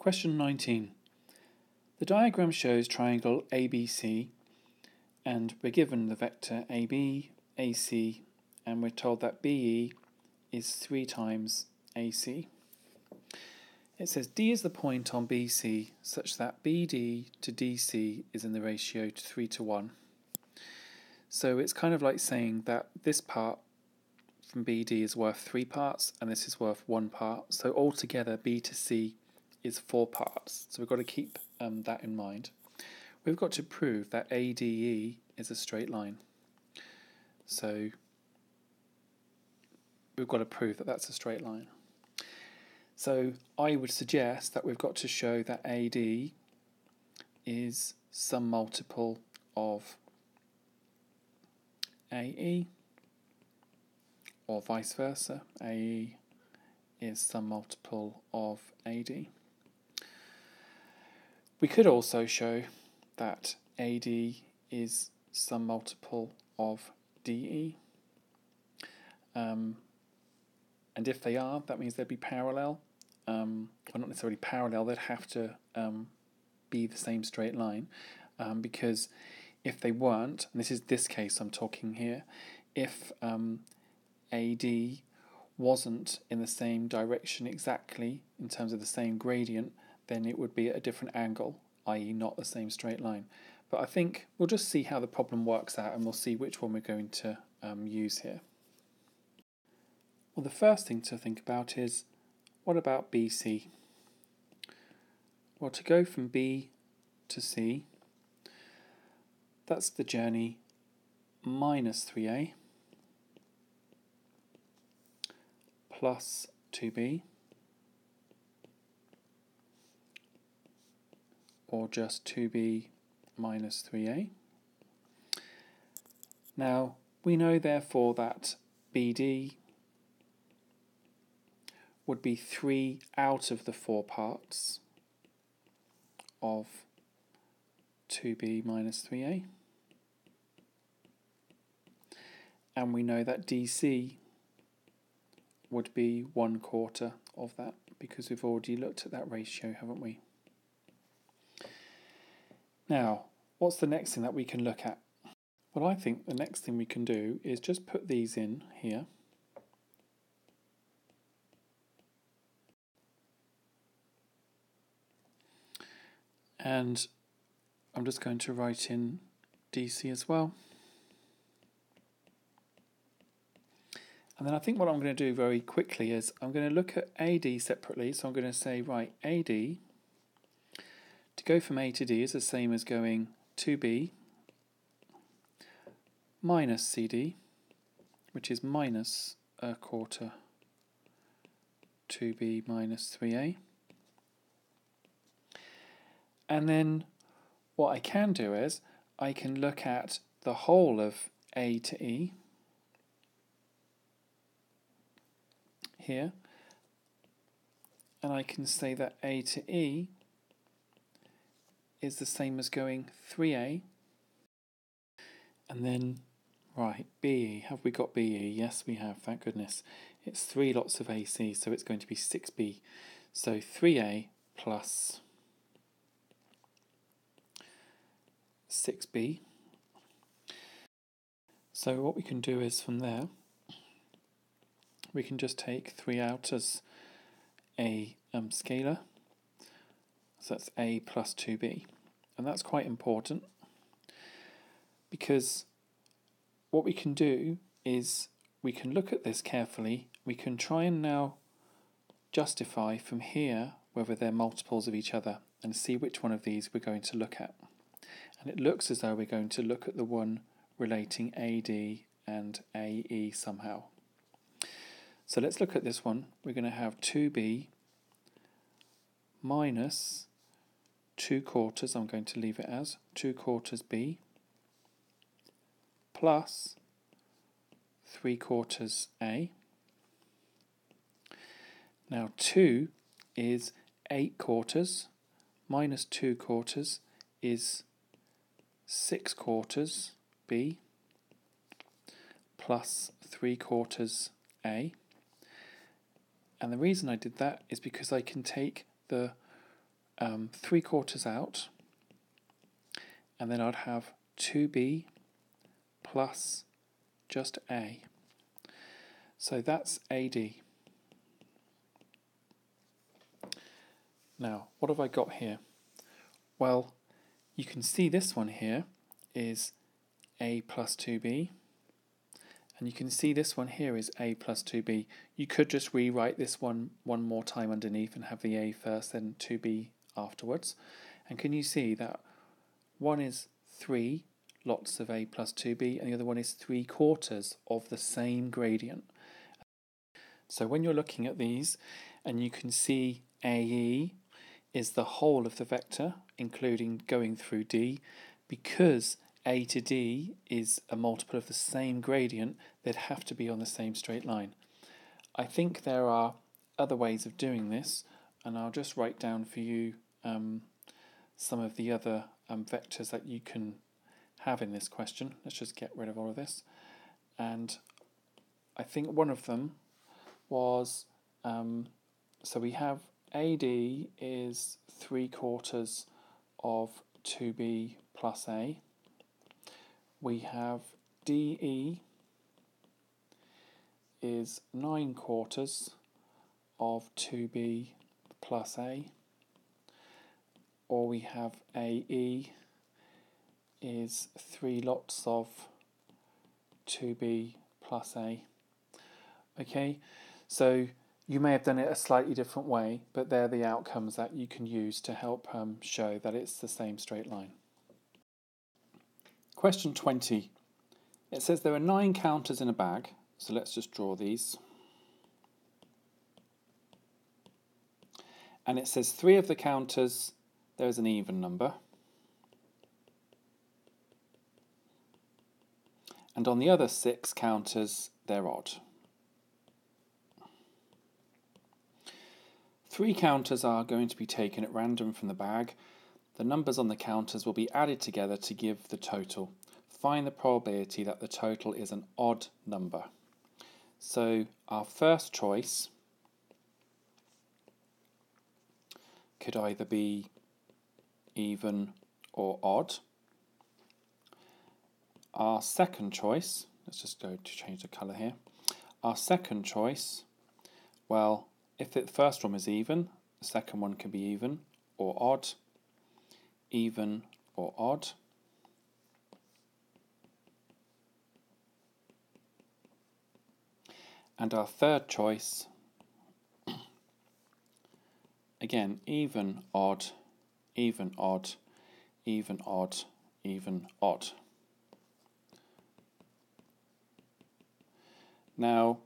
Question 19. The diagram shows triangle ABC, and we're given the vector AB, AC, and we're told that BE is 3 times AC. It says D is the point on BC such that BD to DC is in the ratio to 3 to 1. So it's kind of like saying that this part from BD is worth 3 parts and this is worth 1 part. So altogether B to C is 4 parts. So we've got to keep that in mind. We've got to prove that ADE is a straight line. So we've got to prove that that's a straight line. So I would suggest that we've got to show that AD is some multiple of AE, or vice versa. AE is some multiple of AD. We could also show that AD is some multiple of DE. And if they are, that means they'd be parallel. Well, not necessarily parallel, they'd have to be the same straight line, because if they weren't, and this is this case I'm talking here, if AD wasn't in the same direction exactly in terms of the same gradient, then it would be at a different angle, i.e. not the same straight line. But I think we'll just see how the problem works out and we'll see which one we're going to use here. Well, the first thing to think about is, what about BC? Well, to go from B to C, that's the journey minus 3A plus 2B, or just 2B minus 3A. Now, we know therefore that BD would be 3 out of the 4 parts of 2B minus 3A. And we know that DC would be 1/4 of that, because we've already looked at that ratio, haven't we? Now, what's the next thing that we can look at? Well, I think the next thing we can do is just put these in here. And I'm just going to write in DC as well. And then I think what I'm going to do very quickly is I'm going to look at AD separately. So I'm going to say, right, AD, to go from A to D is the same as going 2B minus CD, which is minus 1/4 2B minus 3A. And then what I can do is I can look at the whole of A to E here, and I can say that A to E is the same as going 3A, and then, right, BE, have we got BE? Yes, we have, thank goodness. It's 3 lots of AC, so it's going to be 6B. So 3A plus 6B. So what we can do is from there, we can just take 3 out as a scalar. So that's A plus 2B. And that's quite important, because what we can do is we can look at this carefully. We can try and now justify from here whether they're multiples of each other and see which one of these we're going to look at. And it looks as though we're going to look at the one relating AD and AE somehow. So let's look at this one. We're going to have 2B minus 2/4, I'm going to leave it as 2/4 B, plus 3/4 A. Now 2 is 8/4, minus 2/4 is 6/4 B, plus 3/4 A. And the reason I did that is because I can take the 3/4 out, and then I'd have 2b plus just a. So that's AD. Now, what have I got here? Well, you can see this one here is a plus 2b, and you can see this one here is a plus 2b. You could just rewrite this one more time underneath and have the a first, then 2b afterwards. And can you see that one is 3 lots of a plus 2b, and the other one is 3/4 of the same gradient. So when you're looking at these, and you can see AE is the whole of the vector, including going through D, because A to D is a multiple of the same gradient, they'd have to be on the same straight line. I think there are other ways of doing this, and I'll just write down for you some of the other vectors that you can have in this question. Let's just get rid of all of this. And I think one of them was, so we have AD is 3/4 of 2b plus a. We have DE is 9/4 of 2b plus a. Or we have AE is 3 lots of 2b plus a. Okay, so you may have done it a slightly different way, but they're the outcomes that you can use to help show that it's the same straight line. Question 20. It says there are 9 counters in a bag, so let's just draw these. And it says 3 of the counters, there is an even number. And on the other 6 counters, they're odd. 3 counters are going to be taken at random from the bag. The numbers on the counters will be added together to give the total. Find the probability that the total is an odd number. So our first choice could either be even or odd. Our second choice, let's just go to change the colour here. Our second choice, well, if the first one is even, the second one can be even or odd, even or odd. And our third choice, again, even, odd, even, odd, even, odd, even, odd. Now,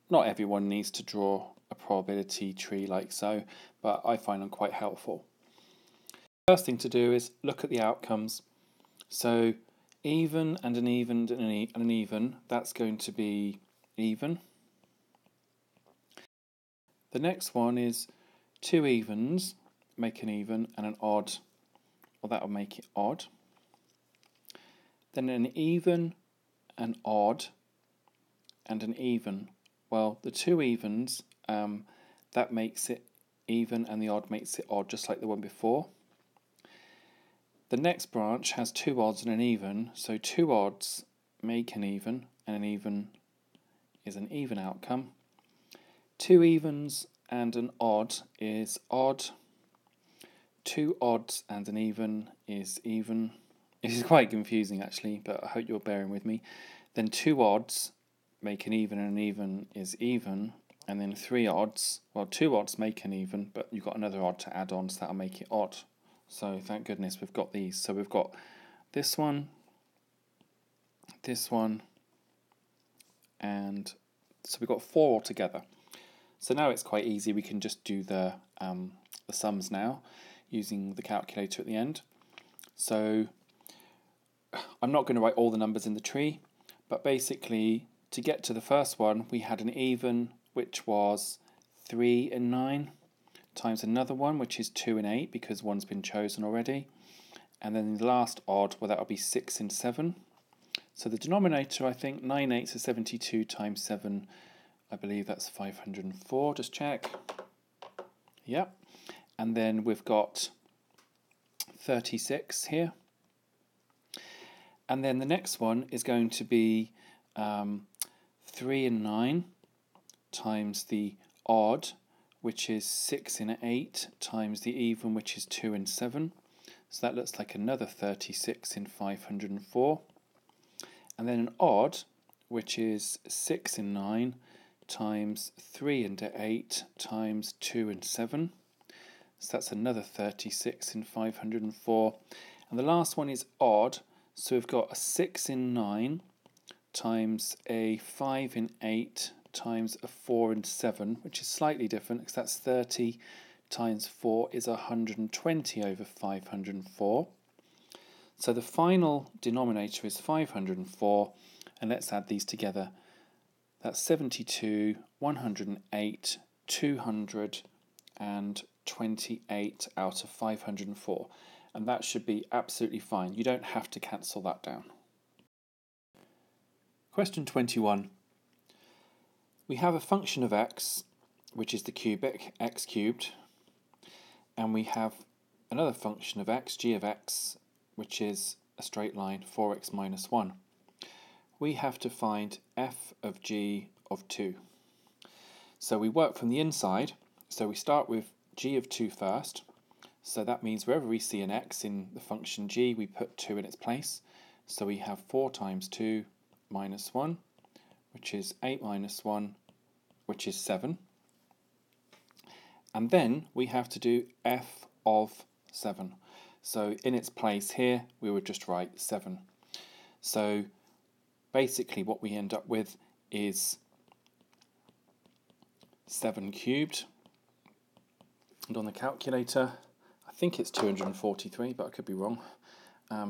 not everyone needs to draw a probability tree like so, but I find them quite helpful. First thing to do is look at the outcomes. So even and an even and an even, that's going to be even. The next one is 2 evens make an even, and an odd, well, that will make it odd. Then an even, an odd, and an even. Well, the 2 evens, that makes it even, and the odd makes it odd, just like the one before. The next branch has 2 odds and an even, so 2 odds make an even, and an even is an even outcome. 2 evens and an odd is odd. 2 odds and an even is even. It is quite confusing actually, but I hope you're bearing with me. Then 2 odds make an even, and an even is even. And then 3 odds, well, 2 odds make an even, but you've got another odd to add on, so that'll make it odd. So thank goodness we've got these. So we've got this one, and so we've got 4 altogether. So now it's quite easy. We can just do the sums now using the calculator at the end. So I'm not going to write all the numbers in the tree, but basically to get to the first one, we had an even, which was 3 and 9, times another one, which is 2 and 8, because one's been chosen already. And then the last odd, well, that'll be 6 and 7. So the denominator, I think, 9 eighths is 72 times 7, I believe that's 504, just check. Yep. and then we've got 36 here. And then the next one is going to be 3 and 9 times the odd, which is 6 and 8, times the even, which is 2 and 7. So that looks like another 36 in 504. And then an odd, which is 6 and 9, times 3 and 8, times 2 and 7. So that's another 36 in 504. And the last one is odd, so we've got a 6 in 9, times a 5 in 8, times a 4 in 7, which is slightly different because that's 30 times 4 is 120 over 504. So the final denominator is 504, and let's add these together. That's 72, 108, 228 out of 504, and that should be absolutely fine. You don't have to cancel that down. Question 21. We have a function of x, which is the cubic, x cubed, and we have another function of x, g of x, which is a straight line, 4x minus 1. We have to find f of g of 2. So we work from the inside, so we start with g of 2 first. So that means wherever we see an x in the function g, we put 2 in its place. So we have 4 times 2 minus 1, which is 8 minus 1, which is 7. And then we have to do f of 7. So in its place here, we would just write 7. So basically what we end up with is 7 cubed. And on the calculator, I think it's 243, but I could be wrong.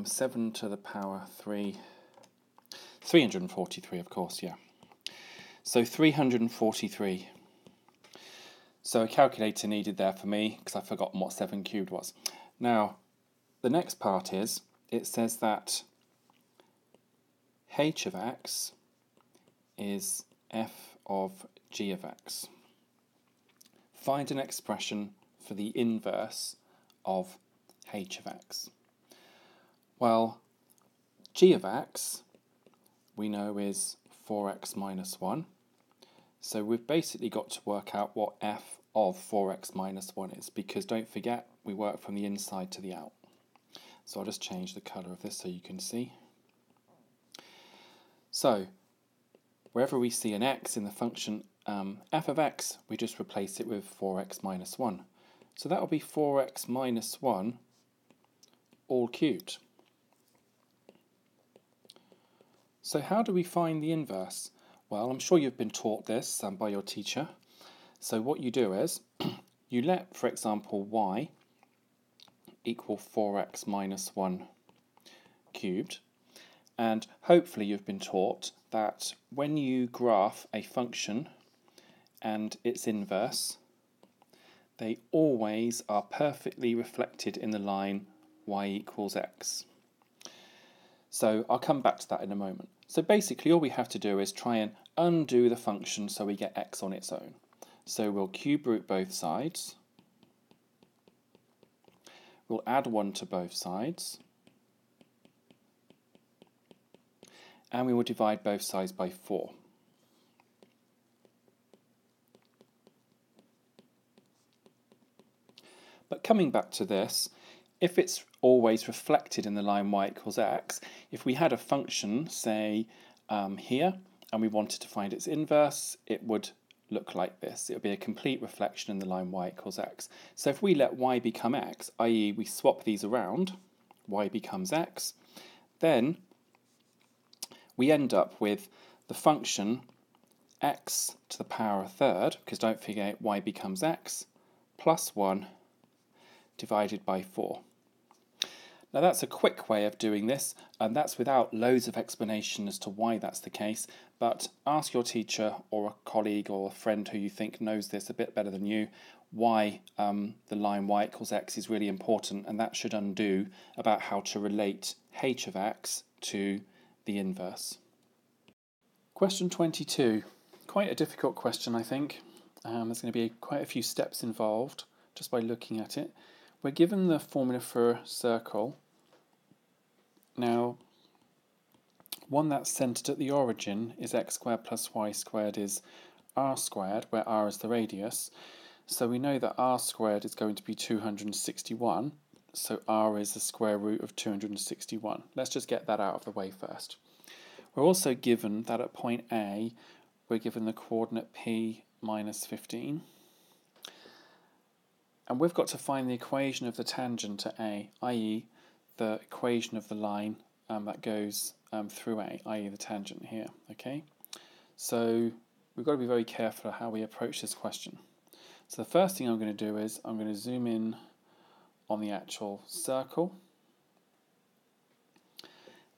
7 to the power 3, 343 of course, yeah. So 343. So a calculator needed there for me because I've forgotten what 7 cubed was. Now, the next part is, it says that h of x is f of g of x. Find an expression for the inverse of h of x. Well, g of x we know is 4x minus 1. So we've basically got to work out what f of 4x minus 1 is, because don't forget, we work from the inside to the out. So I'll just change the colour of this so you can see. So wherever we see an x in the function f of x, we just replace it with 4x minus 1. So that will be 4x minus 1 all cubed. So how do we find the inverse? Well, I'm sure you've been taught this by your teacher. So what you do is, you let, for example, y equal 4x minus 1 cubed, and hopefully you've been taught that when you graph a function and its inverse, they always are perfectly reflected in the line y equals x. So I'll come back to that in a moment. So basically all we have to do is try and undo the function so we get x on its own. So we'll cube root both sides. We'll add 1 to both sides. And we will divide both sides by 4. But coming back to this, if it's always reflected in the line y equals x, if we had a function, say, here, and we wanted to find its inverse, it would look like this. It would be a complete reflection in the line y equals x. So if we let y become x, i.e. we swap these around, y becomes x, then we end up with the function x to the power a third, because don't forget y becomes x, plus 1 divided by 4. Now that's a quick way of doing this, and that's without loads of explanation as to why that's the case, but ask your teacher or a colleague or a friend who you think knows this a bit better than you why the line y equals x is really important, and that should undo about how to relate h of x to the inverse. Question 22. Quite a difficult question, I think. There's going to be quite a few steps involved, just by looking at it. We're given the formula for a circle. Now, one that's centred at the origin is x squared plus y squared is r squared, where r is the radius. So we know that r squared is going to be 261, so r is the square root of 261. Let's just get that out of the way first. We're also given that at point A, we're given the coordinate p minus 15. And we've got to find the equation of the tangent at A, i.e. the equation of the line that goes through A, i.e. the tangent here, okay? So we've got to be very careful how we approach this question. So the first thing I'm going to do is I'm going to zoom in on the actual circle,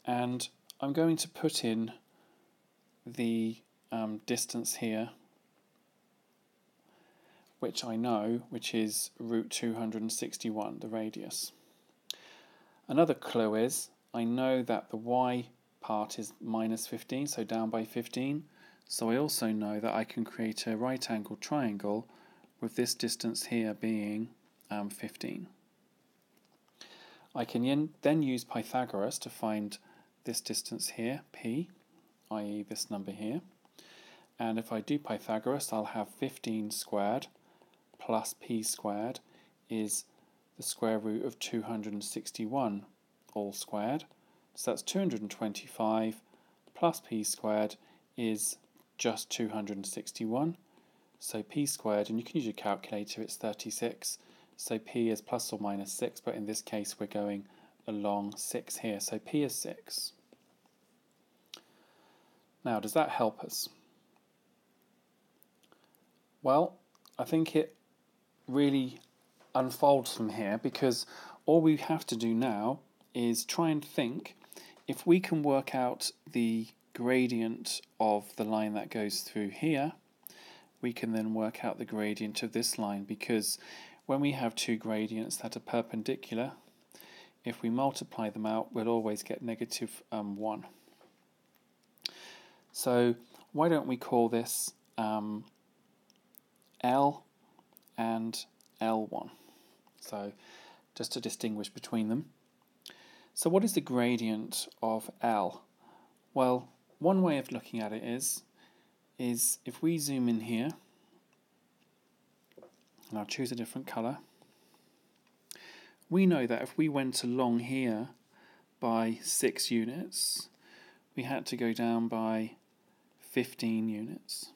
and I'm going to put in the distance here, which I know, which is root 261, the radius. Another clue is I know that the y part is minus 15, so down by 15. So I also know that I can create a right angled triangle with this distance here being 15. I can then use Pythagoras to find this distance here, p, i.e. this number here. And if I do Pythagoras, I'll have 15 squared plus p squared is the square root of 261 all squared. So that's 225 plus p squared is just 261. So p squared, and you can use your calculator, it's 36. So p is plus or minus 6, but in this case we're going along 6 here. So p is 6. Now, does that help us? Well, I think it really unfolds from here, because all we have to do now is try and think if we can work out the gradient of the line that goes through here, we can then work out the gradient of this line, because when we have two gradients that are perpendicular, if we multiply them out, we'll always get negative 1. So why don't we call this L and L1, so just to distinguish between them. So what is the gradient of L? Well, one way of looking at it is if we zoom in here, and I'll choose a different colour, we know that if we went along here by 6 units, we had to go down by 15 units.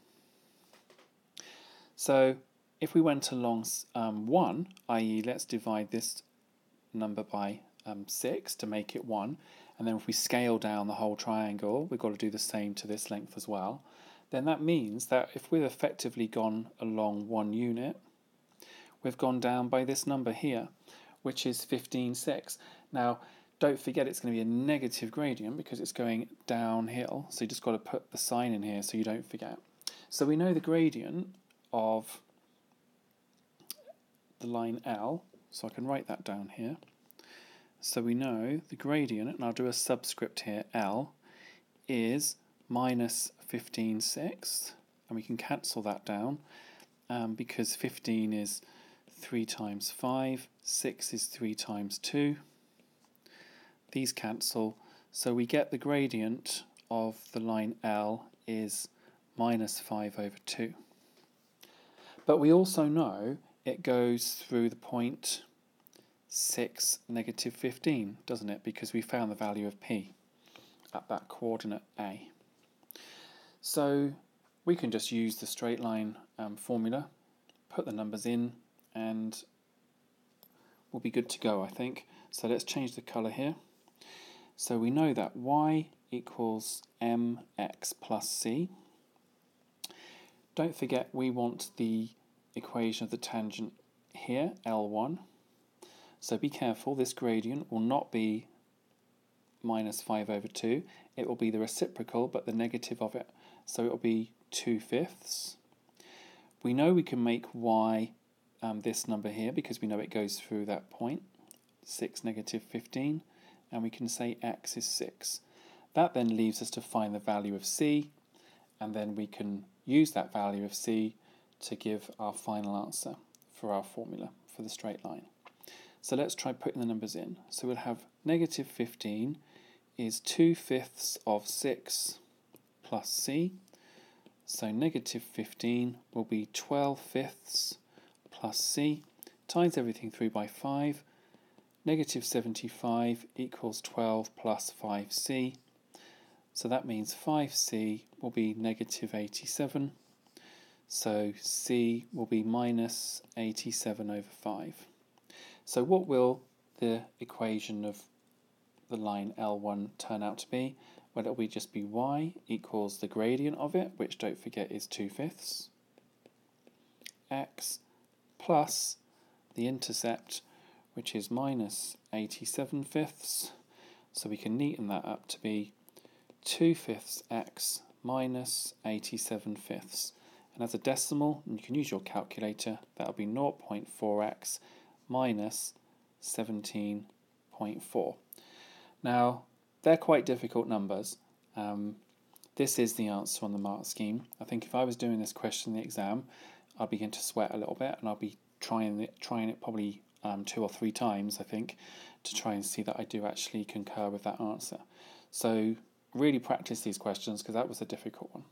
So if we went along 1, i.e. let's divide this number by 6 to make it 1, and then if we scale down the whole triangle, we've got to do the same to this length as well, then that means that if we've effectively gone along 1 unit, we've gone down by this number here, which is 15.6. Now, don't forget it's going to be a negative gradient because it's going downhill, so you just got to put the sign in here so you don't forget. So we know the gradient of the line L, so I can write that down here. So we know the gradient, and I'll do a subscript here, L, is minus 15.6, and we can cancel that down because 15 is 3 times 5, 6 is 3 times 2. These cancel, so we get the gradient of the line L is minus 5 over 2. But we also know it goes through the point 6, negative 15, doesn't it? Because we found the value of p at that coordinate A. So we can just use the straight line formula, put the numbers in, and we'll be good to go, I think. So let's change the colour here. So we know that y equals mx plus c. Don't forget we want the equation of the tangent here, L1. So be careful, this gradient will not be minus 5 over 2. It will be the reciprocal, but the negative of it. So it will be 2/5. We know we can make y this number here because we know it goes through that point, 6, negative 15, and we can say x is 6. That then leaves us to find the value of c, and then we can use that value of c to give our final answer for our formula for for the straight line. So let's try putting the numbers in. So we'll have negative 15 is 2/5 of 6 plus c. So negative 15 will be 12/5 plus c, times everything through by 5. Negative 75 equals 12 plus 5c. So that means 5c will be negative 87. So c will be minus 87 over 5. So what will the equation of the line L1 turn out to be? Well, it'll just be y equals the gradient of it, which don't forget is 2/5, x plus the intercept, which is minus 87/5. So we can neaten that up to be 2/5 x minus 87/5. And as a decimal, and you can use your calculator, that'll be 0.4x minus 17.4. Now, they're quite difficult numbers. This is the answer on the mark scheme. I think if I was doing this question in the exam, I'd begin to sweat a little bit, and I'll be trying it probably 2 or 3 times, I think, to try and see that I do actually concur with that answer. So really practice these questions, because that was a difficult one.